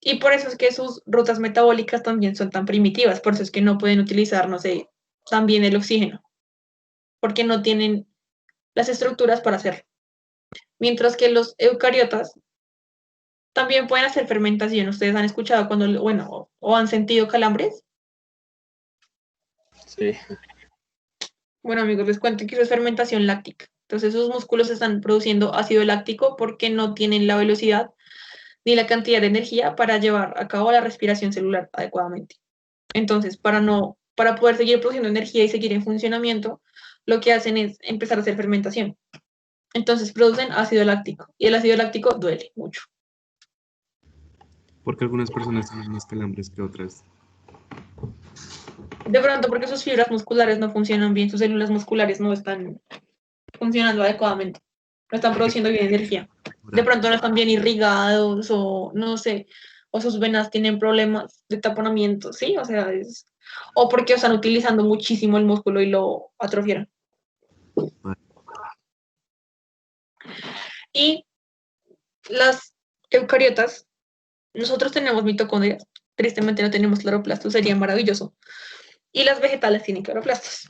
Y por eso es que sus rutas metabólicas también son tan primitivas, por eso es que no pueden utilizar, no sé, también el oxígeno, porque no tienen las estructuras para hacerlo. Mientras que los eucariotas también pueden hacer fermentación. ¿Ustedes han escuchado cuando, bueno, o han sentido calambres? Sí. Bueno, amigos, les cuento que eso es fermentación láctica. Entonces, sus músculos están produciendo ácido láctico porque no tienen la velocidad ni la cantidad de energía para llevar a cabo la respiración celular adecuadamente. Entonces, para poder seguir produciendo energía y seguir en funcionamiento, lo que hacen es empezar a hacer fermentación. Entonces, producen ácido láctico y el ácido láctico duele mucho. Porque algunas personas tienen más calambres que otras. De pronto, porque sus fibras musculares no funcionan bien, sus células musculares no están funcionando adecuadamente, no están produciendo bien energía. De pronto no están bien irrigados o no sé, o sus venas tienen problemas de taponamiento, ¿sí? O sea, o porque están utilizando muchísimo el músculo y lo atrofiaron. Y las eucariotas, nosotros tenemos mitocondrias, tristemente no tenemos cloroplastos, sería maravilloso. Y las vegetales tienen cloroplastos.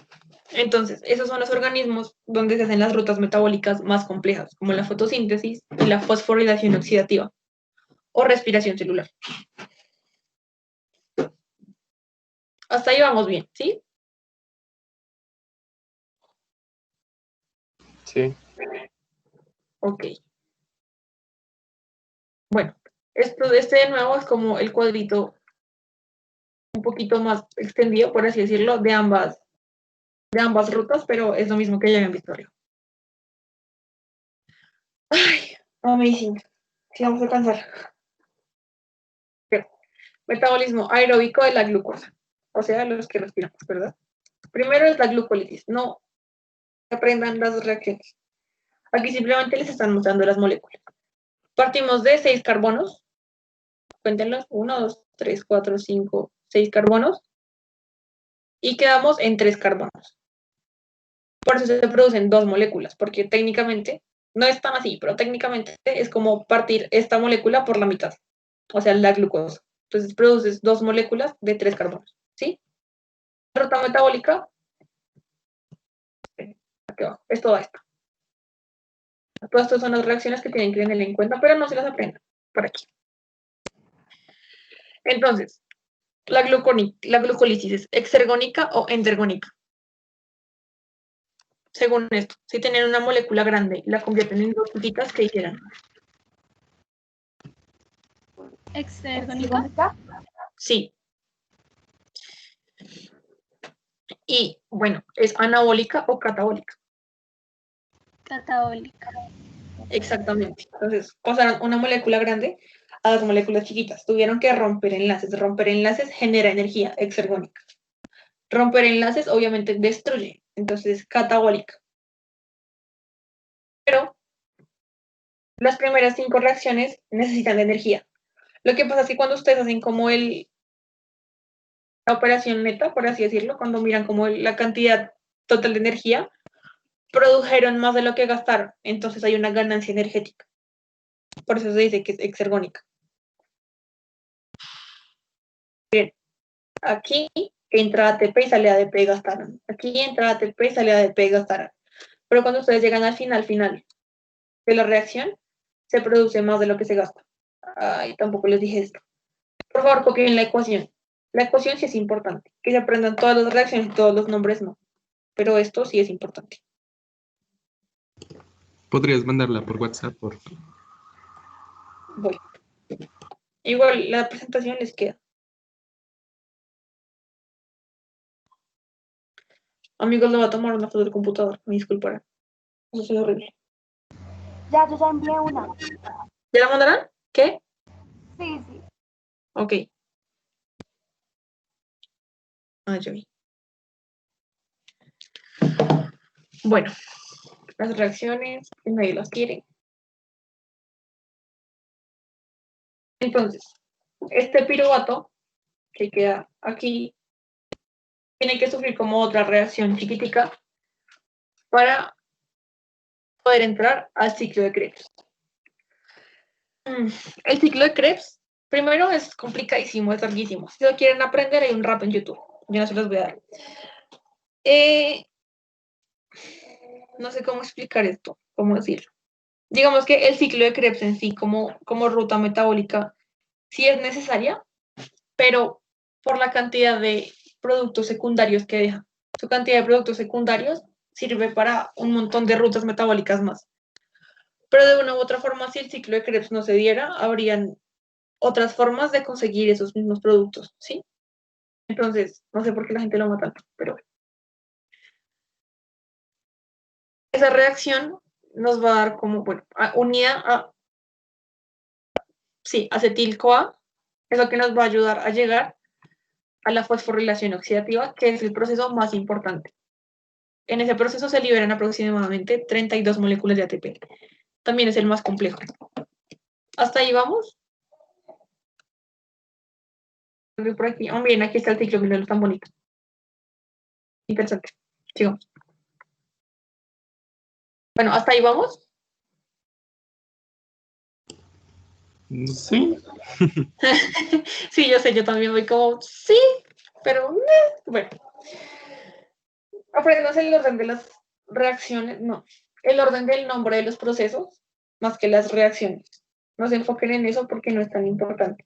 Entonces, esos son los organismos donde se hacen las rutas metabólicas más complejas, como la fotosíntesis y la fosforilación oxidativa o respiración celular. Hasta ahí vamos bien, ¿sí? Sí. Ok. Bueno, este de nuevo es como el cuadrito un poquito más extendido, por así decirlo, de ambas rutas, pero es lo mismo que ya habían visto arriba. Ay, amazing. Sí, vamos a alcanzar. Metabolismo aeróbico de la glucosa, o sea, los que respiramos, ¿verdad? Primero es la glucólisis, no aprendan las reacciones. Aquí simplemente les están mostrando las moléculas. Partimos de 6 carbonos, cuéntenlos, 1, 2, 3, 4, 5, 6 carbonos, y quedamos en 3 carbonos. Por eso se producen 2 moléculas, porque técnicamente, no es tan así, pero técnicamente es como partir esta molécula por la mitad, o sea, la glucosa. Entonces produces 2 moléculas de 3 carbonos, ¿sí? La ruta metabólica, aquí abajo, es toda esta. Todas estas son las reacciones que tienen que tener en cuenta, pero no se las aprendan por aquí. Entonces, la glucólisis es exergónica o endergónica. Según esto, si tienen una molécula grande y la convierten en 2 chiquitas, ¿qué hicieran? Exergónica. Sí. Y bueno, ¿es anabólica o catabólica? Catabólica. Exactamente. Entonces, pasaron una molécula grande a las moléculas chiquitas. Tuvieron que romper enlaces. Romper enlaces genera energía exergónica. Romper enlaces obviamente destruye. Entonces, catabólica. Pero las primeras 5 reacciones necesitan de energía. Lo que pasa es que cuando ustedes hacen como la operación neta, por así decirlo, cuando miran como la cantidad total de energía, produjeron más de lo que gastaron. Entonces hay una ganancia energética. Por eso se dice que es exergónica. Bien, aquí entra ATP y sale ADP y gastaron. Aquí entra ATP y sale ADP y gastaron. Pero cuando ustedes llegan al final de la reacción, se produce más de lo que se gasta. Ay, tampoco les dije esto. Por favor, copien la ecuación. La ecuación sí es importante. Que se aprendan todas las reacciones y todos los nombres no. Pero esto sí es importante. ¿Podrías mandarla por WhatsApp, por favor? Voy. Igual la presentación les queda. Amigos, le voy a tomar una foto del computador. Me disculparán. Eso es horrible. Ya, yo ya envié una. ¿Ya la mandarán? ¿Qué? Sí, sí. Ok. Ah, yo vi. Bueno, las reacciones, que nadie las quiere. Entonces, este piruvato que queda aquí tiene que sufrir como otra reacción chiquitica para poder entrar al ciclo de Krebs. El ciclo de Krebs, primero es complicadísimo, es larguísimo. Si lo quieren aprender, hay un rato en YouTube. Yo no se los voy a dar. No sé cómo explicar esto, cómo decirlo. Digamos que el ciclo de Krebs en sí, como ruta metabólica, sí es necesaria, pero por la cantidad de productos secundarios que deja. Su cantidad de productos secundarios sirve para un montón de rutas metabólicas más. Pero de una u otra forma, si el ciclo de Krebs no se diera, habrían otras formas de conseguir esos mismos productos, ¿sí? Entonces, no sé por qué la gente lo mata, pero bueno. Esa reacción nos va a dar como, bueno, unida a, sí, acetil-CoA, es lo que nos va a ayudar a llegar a la fosforilación oxidativa, que es el proceso más importante. En ese proceso se liberan aproximadamente 32 moléculas de ATP. También es el más complejo. ¿Hasta ahí vamos? Por aquí. Oh, miren, aquí está el ciclo, miren, tan bonito. Interesante. Sigamos. Bueno, ¿hasta ahí vamos? Sí. Sí, yo sé, yo también voy como, sí, pero bueno. Aprendas el orden de las reacciones, no, el orden del nombre de los procesos, más que las reacciones. No se enfoquen en eso porque no es tan importante.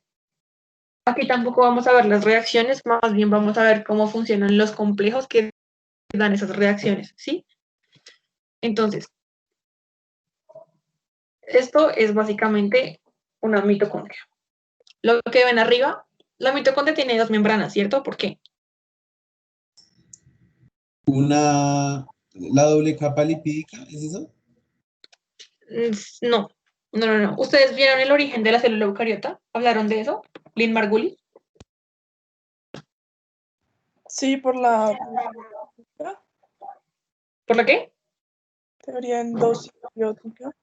Aquí tampoco vamos a ver las reacciones, más bien vamos a ver cómo funcionan los complejos que dan esas reacciones, ¿sí? Entonces, esto es básicamente una mitocondria. Lo que ven arriba, la mitocondria tiene 2 membranas, ¿cierto? ¿Por qué? La doble capa lipídica, ¿es eso? No. ¿Ustedes vieron el origen de la célula eucariota? ¿Hablaron de eso? Lynn Margulis. Sí, por la... ¿Por la qué? Teoría endosimbiotica.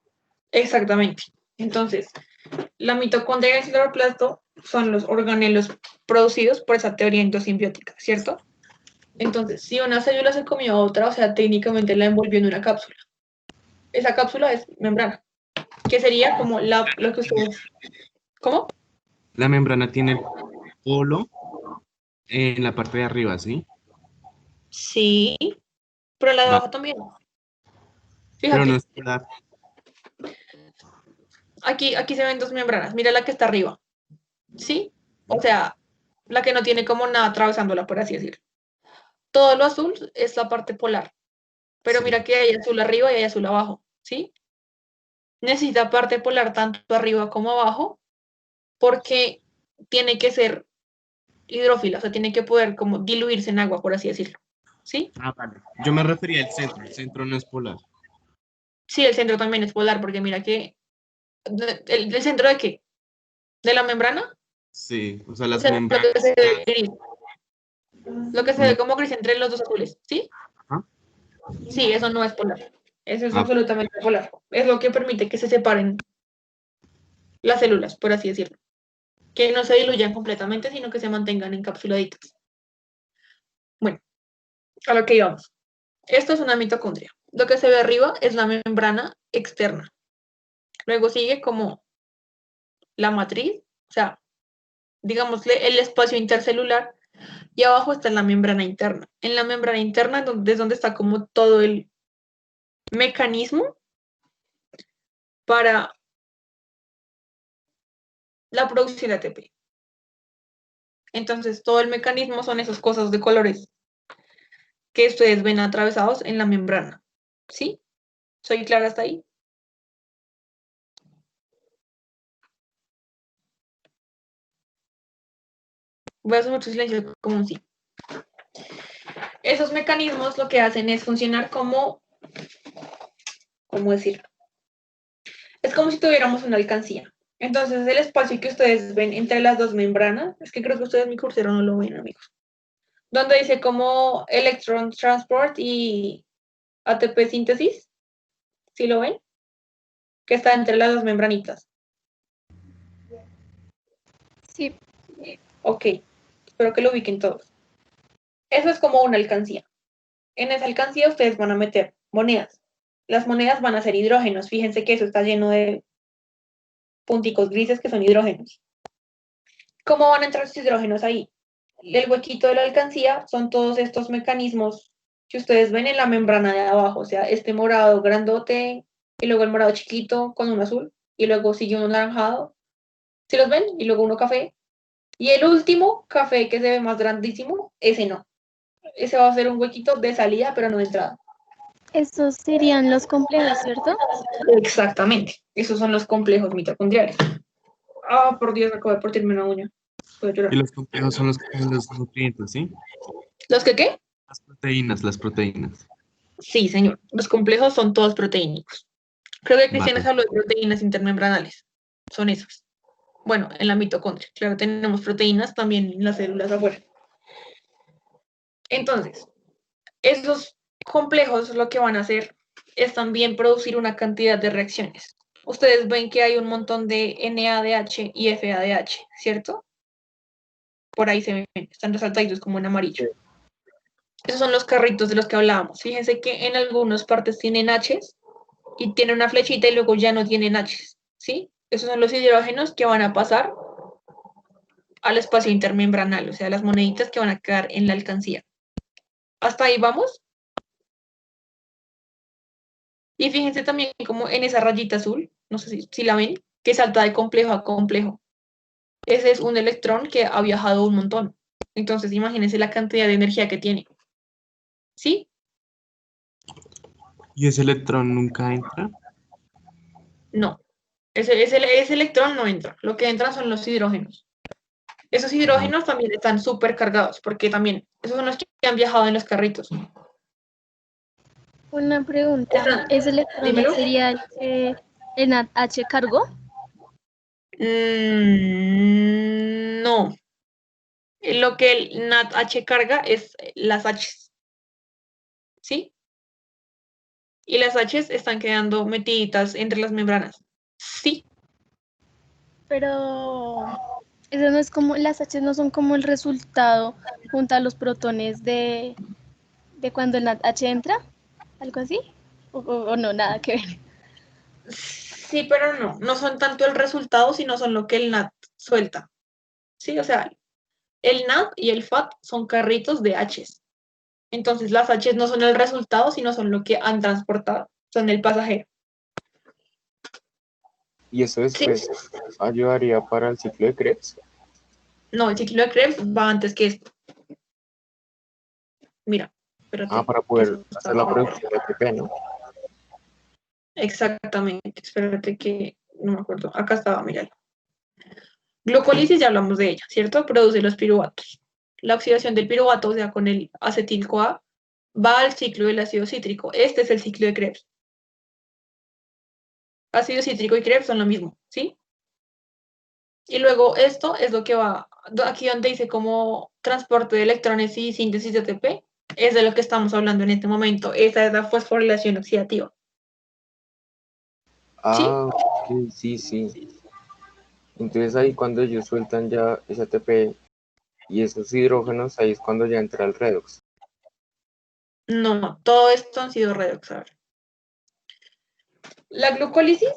Exactamente. Entonces, la mitocondria y el cloroplasto son los organelos producidos por esa teoría endosimbiótica, ¿cierto? Entonces, si una célula se comió a otra, o sea, técnicamente la envolvió en una cápsula. Esa cápsula es membrana, que sería como lo que ustedes... ¿Cómo? La membrana tiene el polo en la parte de arriba, ¿sí? Sí, pero la de abajo también. Pero Fíjate. no es polar. Aquí se ven 2 membranas. Mira la que está arriba. ¿Sí? O sea, la que no tiene como nada atravesándola, por así decirlo. Todo lo azul es la parte polar. Pero mira que hay azul arriba y hay azul abajo. ¿Sí? Necesita parte polar tanto arriba como abajo porque tiene que ser hidrófila, o sea, tiene que poder como diluirse en agua, por así decirlo. ¿Sí? Ah, vale. Yo me refería al centro. El centro no es polar. Sí, el centro también es polar, porque mira que... ¿El centro de qué? ¿De la membrana? Sí, o sea, O las sea, lo que membranas. se ve gris. Lo que se ve como gris entre los dos azules, ¿sí? Ajá. Sí, eso no es polar. Eso es Ah. absolutamente polar. Es lo que permite que se separen las células, por así decirlo. Que no se diluyan completamente, sino que se mantengan encapsuladitas. Bueno, a lo que íbamos. Esto es una mitocondria. Lo que se ve arriba es la membrana externa. Luego sigue como la matriz, o sea, digámosle el espacio intercelular, y abajo está la membrana interna. En la membrana interna es donde está como todo el mecanismo para la producción de ATP. Entonces, todo el mecanismo son esas cosas de colores que ustedes ven atravesados en la membrana. ¿Sí? ¿Soy clara hasta ahí? Voy a hacer mucho silencio como un sí. Esos mecanismos lo que hacen es funcionar como, ¿cómo decirlo? Es como si tuviéramos una alcancía. Entonces, el espacio que ustedes ven entre las dos membranas, es que creo que ustedes mi cursero no lo ven, amigos, donde dice como electron transport y ATP síntesis, ¿sí lo ven? Que está entre las dos membranitas. Sí. Ok, espero que lo ubiquen todos. Eso es como una alcancía. En esa alcancía ustedes van a meter monedas. Las monedas van a ser hidrógenos. Fíjense que eso está lleno de punticos grises que son hidrógenos. ¿Cómo van a entrar esos hidrógenos ahí? El huequito de la alcancía son todos estos mecanismos que ustedes ven en la membrana de abajo, o sea, este morado grandote, y luego el morado chiquito con un azul, y luego sigue uno naranjado, ¿sí los ven? Y luego uno café, y el último café que se ve más grandísimo, ese no. Ese va a ser un huequito de salida, pero no de entrada. Esos serían los complejos, ¿cierto? Exactamente, esos son los complejos mitocondriales. Ah, por Dios, acabo de partirme una uña. Puedo llorar. Y los complejos son los que tienen los nutrientes, ¿sí? ¿Los que qué? Las proteínas, las proteínas. Sí, señor. Los complejos son todos proteínicos. Creo que Cristian Vale. habló de proteínas intermembranales. Son esos. Bueno, en la mitocondria. Claro, tenemos proteínas también en las células afuera. Entonces, esos complejos lo que van a hacer es también producir una cantidad de reacciones. Ustedes ven que hay un montón de NADH y FADH, ¿cierto? Por ahí se ven, están resaltaditos como en amarillo. Esos son los carritos de los que hablábamos. Fíjense que en algunas partes tienen H's y tienen una flechita y luego ya no tienen H's, ¿sí? Esos son los hidrógenos que van a pasar al espacio intermembranal, o sea, las moneditas que van a quedar en la alcancía. ¿Hasta ahí vamos? Y fíjense también como en esa rayita azul, no sé si la ven, que salta de complejo a complejo. Ese es un electrón que ha viajado un montón. Entonces, imagínense la cantidad de energía que tiene. ¿Sí? ¿Y ese electrón nunca entra? No. Ese electrón no entra. Lo que entran son los hidrógenos. Esos hidrógenos también están súper cargados, porque también, esos son los que han viajado en los carritos. Una pregunta. ¿Ese electrón Dímelo. sería el que el NADH cargó? No. Lo que el NADH carga es las H's. ¿Sí? Y las H's están quedando metiditas entre las membranas. Sí. Pero eso no es como, las H no son como el resultado junto a los protones de cuando el NADH entra, algo así, o no, nada que ver. Sí, pero no son tanto el resultado, sino son lo que el NAD suelta. Sí, o sea, el NAD y el FAT son carritos de H's. Entonces las H's no son el resultado, sino son lo que han transportado, son el pasajero. ¿Y eso después ayudaría para el ciclo de Krebs? No, el ciclo de Krebs va antes que esto. Mira, espérate. Para poder hacer la producción de ATP, ¿no? Exactamente, espérate que no me acuerdo. Acá estaba, míralo. Glucólisis, ya hablamos de ella, ¿cierto? Produce los piruvatos. La oxidación del piruvato, o sea, con el acetil-CoA, va al ciclo del ácido cítrico. Este es el ciclo de Krebs. Ácido cítrico y Krebs son lo mismo, ¿sí? Y luego esto es lo que va, aquí donde dice como transporte de electrones y síntesis de ATP, es de lo que estamos hablando en este momento. Esa es la fosforilación oxidativa. Ah, ok, sí. Entonces ahí cuando ellos sueltan ya ese ATP y esos hidrógenos, ahí es cuando ya entra el redox. No, todo esto han sido redox. A ver. La glucólisis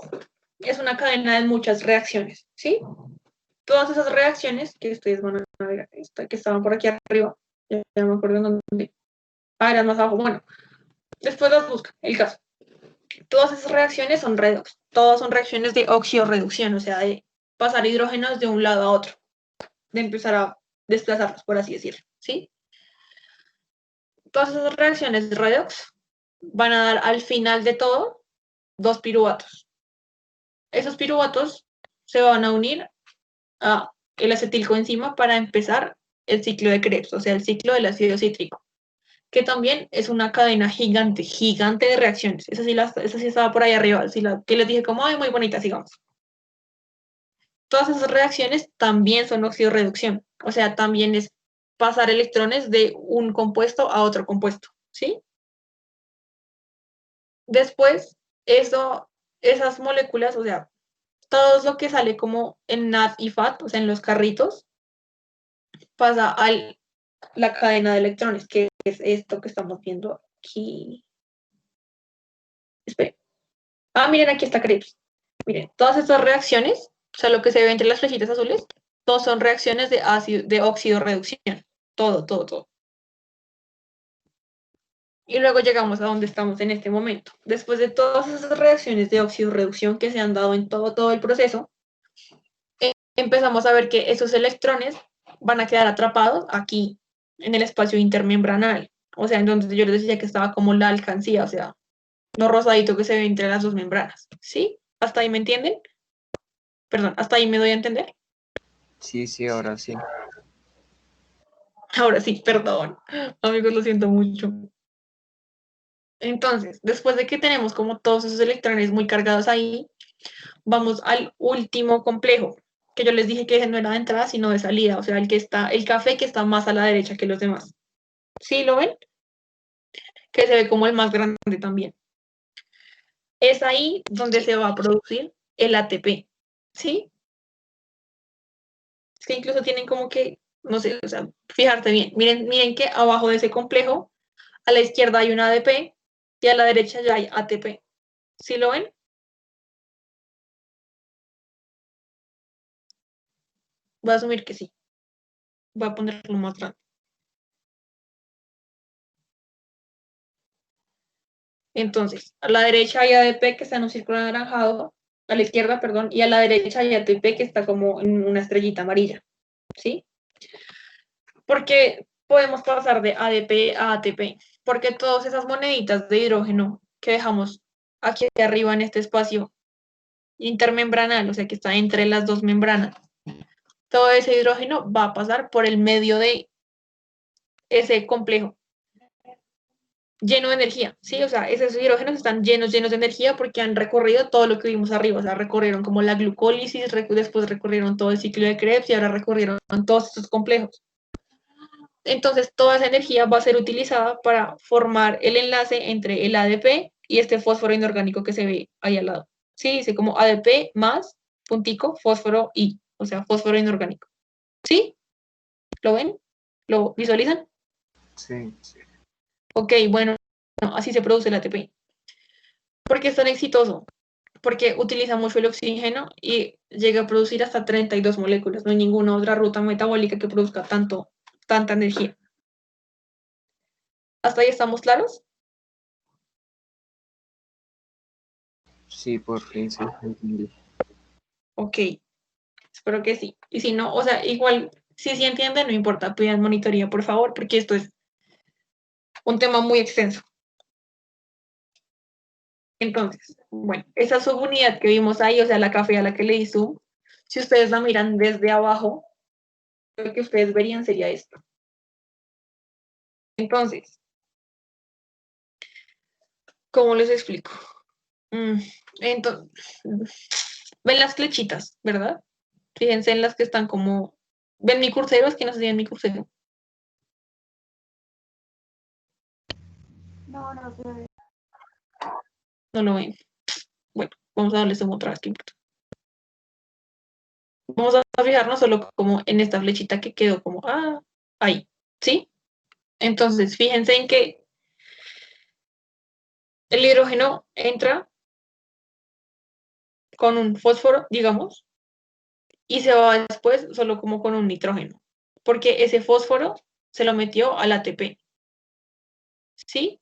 es una cadena de muchas reacciones, ¿sí? Todas esas reacciones que ustedes van a ver, que estaban por aquí arriba, ya me acuerdo en dónde. Ah, eran más abajo. Bueno, después las buscan, el caso. Todas esas reacciones son redox. Todas son reacciones de oxidorreducción, o sea, de pasar hidrógenos de un lado a otro, de empezar a desplazarlos, por así decirlo, ¿sí? Todas esas reacciones redox van a dar al final de todo 2 piruvatos. Esos piruvatos se van a unir a el acetilcoenzima para empezar el ciclo de Krebs, o sea, el ciclo del ácido cítrico, que también es una cadena gigante de reacciones. Esa sí estaba por ahí arriba, que les dije como, ay, muy bonita, sigamos. Todas esas reacciones también son oxidorreducción, o sea, también es pasar electrones de un compuesto a otro compuesto, ¿sí? Después, esas moléculas, o sea, todo lo que sale como en NAD y FAT, o sea, en los carritos, pasa a la cadena de electrones, que es esto que estamos viendo aquí. Esperen. Ah, miren, aquí está Krebs. Miren, todas estas reacciones, o sea, lo que se ve entre las flechitas azules, todos son reacciones de oxidorreducción. Todo. Y luego llegamos a donde estamos en este momento. Después de todas esas reacciones de oxidorreducción que se han dado en todo el proceso, empezamos a ver que esos electrones van a quedar atrapados aquí, en el espacio intermembranal. O sea, en donde yo les decía que estaba como la alcancía, o sea, lo rosadito que se ve entre las dos membranas. ¿Sí? ¿Hasta ahí me entienden? Perdón, ¿hasta ahí me doy a entender? Sí, ahora sí. Ahora sí, perdón. Amigos, lo siento mucho. Entonces, después de que tenemos como todos esos electrones muy cargados ahí, vamos al último complejo, que yo les dije que no era de entrada, sino de salida, o sea, el café que está más a la derecha que los demás. ¿Sí lo ven? Que se ve como el más grande también. Es ahí donde se va a producir el ATP, ¿sí? Es que incluso tienen como que, no sé, o sea, fijarte bien. Miren que abajo de ese complejo, a la izquierda hay un ADP y a la derecha ya hay ATP. ¿Sí lo ven? Voy a asumir que sí. Voy a ponerlo más grande. Entonces, a la derecha hay ADP que está en un círculo anaranjado, a la izquierda, perdón, y a la derecha hay ATP que está como en una estrellita amarilla, ¿sí? Porque podemos pasar de ADP a ATP, porque todas esas moneditas de hidrógeno que dejamos aquí arriba en este espacio intermembranal, o sea, que está entre las dos membranas, todo ese hidrógeno va a pasar por el medio de ese complejo, lleno de energía, ¿sí? O sea, esos hidrógenos están llenos de energía porque han recorrido todo lo que vimos arriba, o sea, recorrieron como la glucólisis, después recorrieron todo el ciclo de Krebs y ahora recorrieron todos estos complejos. Entonces, toda esa energía va a ser utilizada para formar el enlace entre el ADP y este fósforo inorgánico que se ve ahí al lado. Sí, dice como ADP más puntico fósforo I, o sea, fósforo inorgánico. ¿Sí? ¿Lo ven? ¿Lo visualizan? Sí. Ok, bueno, así se produce el ATP. ¿Por qué es tan exitoso? Porque utiliza mucho el oxígeno y llega a producir hasta 32 moléculas. No hay ninguna otra ruta metabólica que produzca tanta energía. ¿Hasta ahí estamos claros? Sí, por fin sí, entendí. Ok, espero que sí. Y si no, o sea, igual, si entienden, no importa, pidan monitoría, por favor, porque esto es un tema muy extenso. Entonces, bueno, esa subunidad que vimos ahí, o sea, la café a la que le di zoom, Si ustedes la miran desde abajo, lo que ustedes verían sería esto. Entonces, ¿cómo les explico? Entonces, ven las flechitas, ¿verdad? Fíjense en las que están como... ¿Ven mi cursero? Es que no se ven mi cursero. No, no se ve. No lo ven. Bueno, vamos a darles otra vez, que importa. Vamos a fijarnos solo como en esta flechita que quedó como, ahí, ¿sí? Entonces, fíjense en que el hidrógeno entra con un fósforo, digamos, y se va después solo como con un nitrógeno, porque ese fósforo se lo metió al ATP, ¿sí?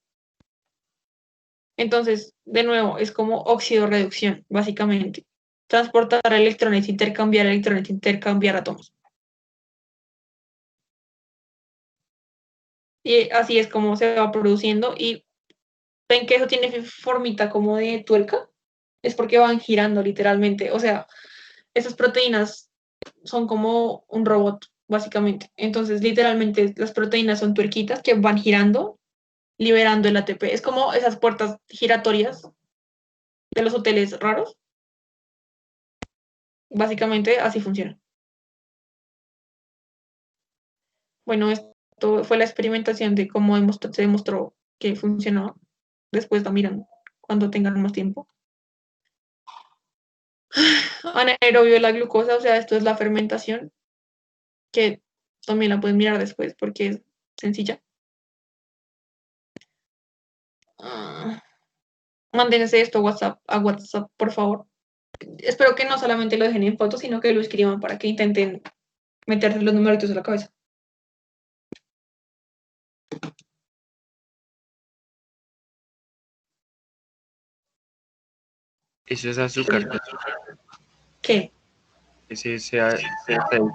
Entonces, de nuevo, es como óxido-reducción, básicamente. Transportar electrones, intercambiar átomos. Y así es como se va produciendo. Y ven que eso tiene formita como de tuerca. Es porque van girando literalmente. O sea, esas proteínas son como un robot, básicamente. Entonces, literalmente, las proteínas son tuerquitas que van girando, liberando el ATP. Es como esas puertas giratorias de los hoteles raros. Básicamente, así funciona. Bueno, esto fue la experimentación de cómo se demostró que funcionó. Después la miran cuando tengan más tiempo. Anaerobio de la glucosa, o sea, esto es la fermentación, que también la pueden mirar después porque es sencilla. Mándense esto a WhatsApp, por favor. Espero que no solamente lo dejen en fotos, sino que lo escriban para que intenten meterse los numeritos a la cabeza. Eso es azúcar. ¿Qué? Ese CH2.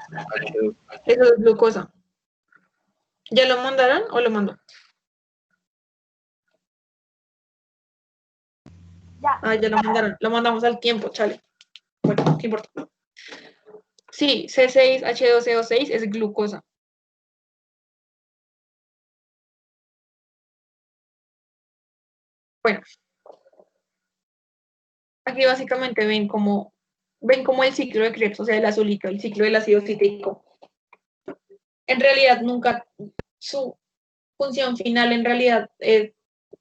Eso es glucosa. ¿Ya lo mandaron o lo mandó? Ya lo mandaron. Lo mandamos al tiempo, chale. Bueno, ¿qué importa? Sí, C6H12O6 es glucosa. Bueno, aquí básicamente ven como el ciclo de Krebs, o sea, el azulito, el ciclo del ácido cítrico. En realidad nunca, su función final en realidad es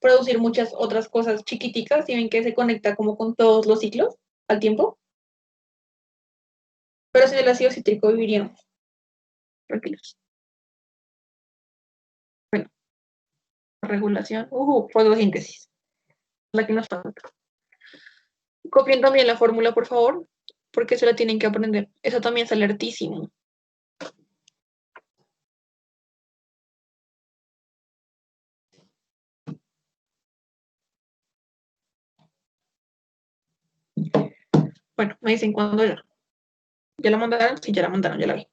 producir muchas otras cosas chiquiticas, y ven que se conecta como con todos los ciclos al tiempo. Pero sin el ácido cítrico viviríamos tranquilos. Bueno, regulación, fotosíntesis, la que nos falta. Copien también la fórmula, por favor, porque se la tienen que aprender. Eso también es alertísimo. Bueno, me dicen cuándo ya. ¿Ya la mandaron? Sí, ya la mandaron, ya la vi.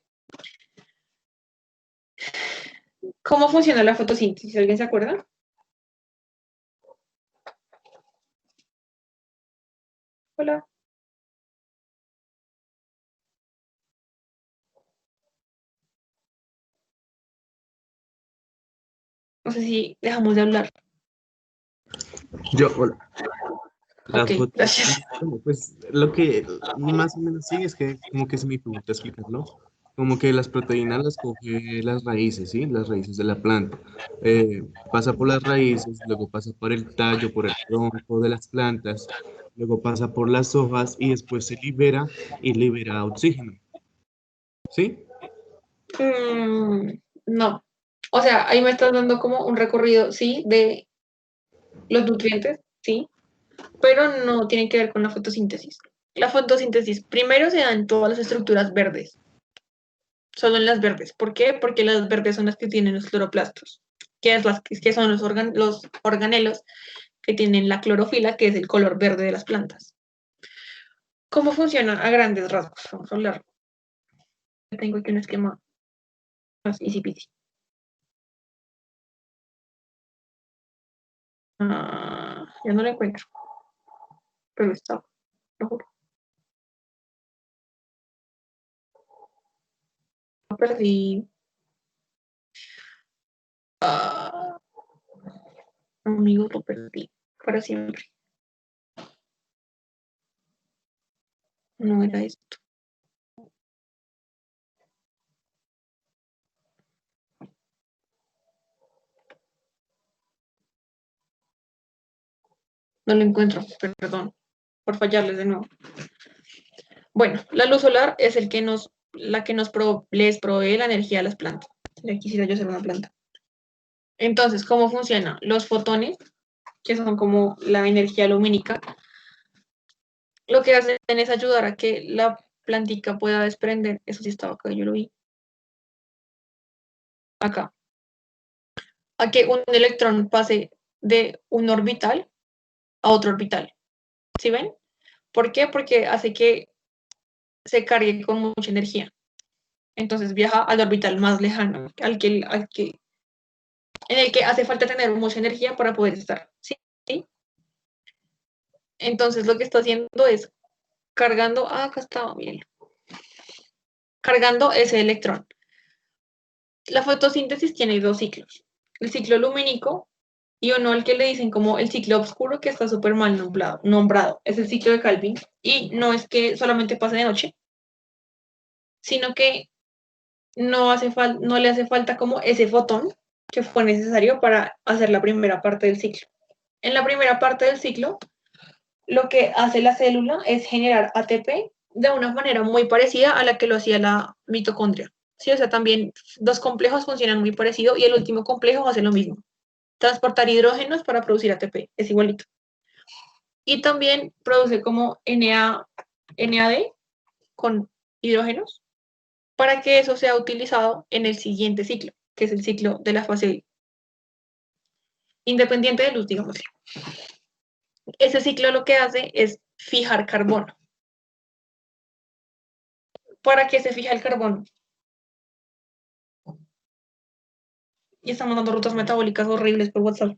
¿Cómo funciona la fotosíntesis? ¿Alguien se acuerda? Hola. No sé si dejamos de hablar. Hola. La Ok, foto, gracias. bueno, pues lo que más o menos sí es que como que se me pregunta explicarlo, como que las proteínas las coge las raíces, ¿sí? Las raíces de la planta. Pasa por las raíces, luego pasa por el tallo, por el tronco de las plantas, luego pasa por las hojas y después se libera y libera oxígeno, ¿sí? No. O sea, ahí me estás dando como un recorrido, sí, de los nutrientes, sí, pero no tiene que ver con la fotosíntesis. La fotosíntesis primero se da en todas las estructuras verdes, solo en las verdes. ¿Por qué? Porque las verdes son las que tienen los cloroplastos, que son los organelos que tienen la clorofila, que es el color verde de las plantas. ¿Cómo funciona a grandes rasgos? Vamos a hablar. Tengo aquí un esquema más easy peasy. Ya no lo encuentro, pero está, lo juro. perdí. Ah, amigo, lo perdí para siempre. No era esto. No lo encuentro, perdón, por fallarles de nuevo. Bueno, la luz solar es la que les provee la energía a las plantas. Ya quisiera yo ser una planta. Entonces, ¿cómo funciona? Los fotones, que son como la energía lumínica, lo que hacen es ayudar a que la plantica pueda desprender, eso sí estaba acá, yo lo vi, acá, a que un electrón pase de un orbital a otro orbital. ¿Sí ven? ¿Por qué? Porque hace que se cargue con mucha energía. Entonces viaja al orbital más lejano, en el que hace falta tener mucha energía para poder estar. ¿Sí? Entonces lo que está haciendo es cargando, acá estaba, bien, cargando ese electrón. La fotosíntesis tiene dos ciclos, el ciclo lumínico y uno al que le dicen como el ciclo oscuro, que está súper mal nombrado, es el ciclo de Calvin, y no es que solamente pase de noche, sino que no le hace falta como ese fotón que fue necesario para hacer la primera parte del ciclo. En la primera parte del ciclo, lo que hace la célula es generar ATP de una manera muy parecida a la que lo hacía la mitocondria. Sí, o sea, también dos complejos funcionan muy parecido y el último complejo hace lo mismo. Transportar hidrógenos para producir ATP, es igualito. Y también produce como NAD con hidrógenos para que eso sea utilizado en el siguiente ciclo, que es el ciclo de la fase independiente de luz, digamos. Ese ciclo lo que hace es fijar carbono. ¿Para qué se fija el carbono? Y estamos dando rutas metabólicas horribles por WhatsApp.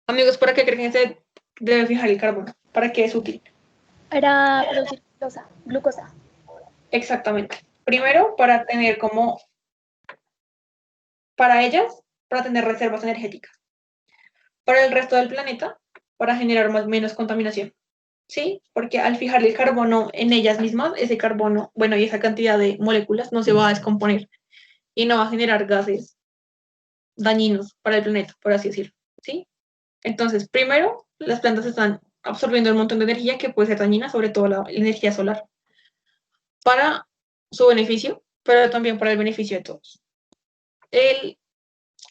Amigos, ¿para qué creen que se debe fijar el carbono? ¿Para qué es útil? Para producir glucosa. Exactamente. Primero, para tener para ellas, para tener reservas energéticas. Para el resto del planeta, para generar menos contaminación. ¿Sí? Porque al fijar el carbono en ellas mismas, ese carbono, bueno, y esa cantidad de moléculas no se va a descomponer y no va a generar gases dañinos para el planeta, por así decirlo. ¿Sí? Entonces, primero, las plantas están absorbiendo un montón de energía que puede ser dañina, sobre todo la energía solar, para su beneficio, pero también para el beneficio de todos.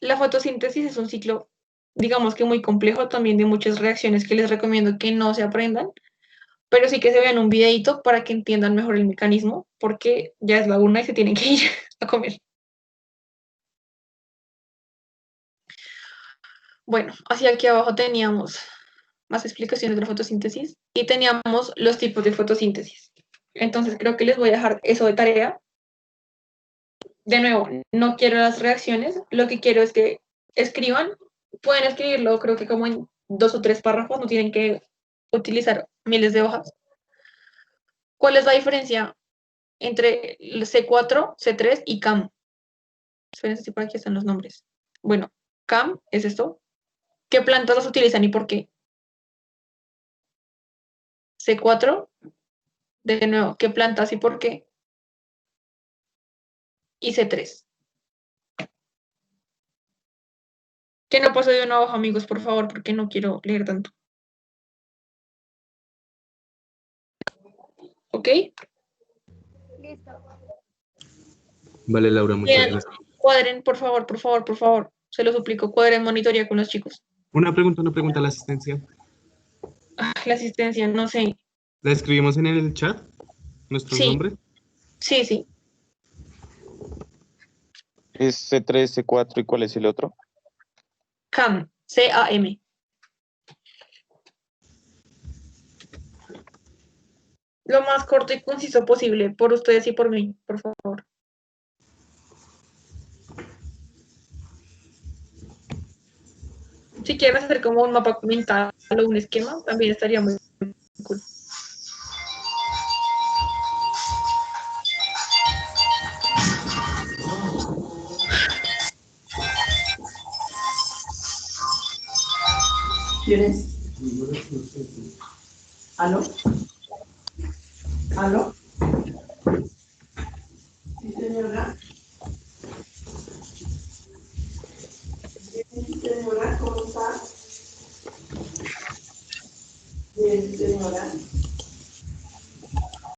La fotosíntesis es un ciclo, digamos que muy complejo, también de muchas reacciones que les recomiendo que no se aprendan, pero sí que se vean un videito para que entiendan mejor el mecanismo, porque ya es la una y se tienen que ir a comer. Bueno, hacia aquí abajo teníamos más explicaciones de la fotosíntesis y teníamos los tipos de fotosíntesis. Entonces creo que les voy a dejar eso de tarea. De nuevo, no quiero las reacciones, lo que quiero es que escriban, pueden escribirlo creo que como en 2 o 3 párrafos, no tienen que utilizar miles de hojas. ¿Cuál es la diferencia entre el C4, C3 y CAM? Esperen, si por aquí están los nombres. Bueno, CAM es esto. ¿Qué plantas las utilizan y por qué? C4, de nuevo, ¿qué plantas y por qué? Y C3. Que no pase de una hoja, amigos, por favor, porque no quiero leer tanto. ¿Ok? Listo. Vale, Laura, muchas Bien, gracias. cuadren, por favor, por favor, por favor. Se lo suplico, cuadren monitoría con los chicos. Una pregunta a la asistencia. La asistencia, no sé. ¿La escribimos en el chat? ¿Nuestros Sí. nombres? Sí, sí. Es C3, C4 y ¿cuál es el otro? CAM, C-A-M. Lo más corto y conciso posible, por ustedes y por mí, por favor. Si quieren hacer como un mapa mental o un esquema, también estaría muy cool. ¿Quién es? ¿Aló? ¿Aló? Sí, señora. Bien, señora, ¿cómo está? Bien, señora.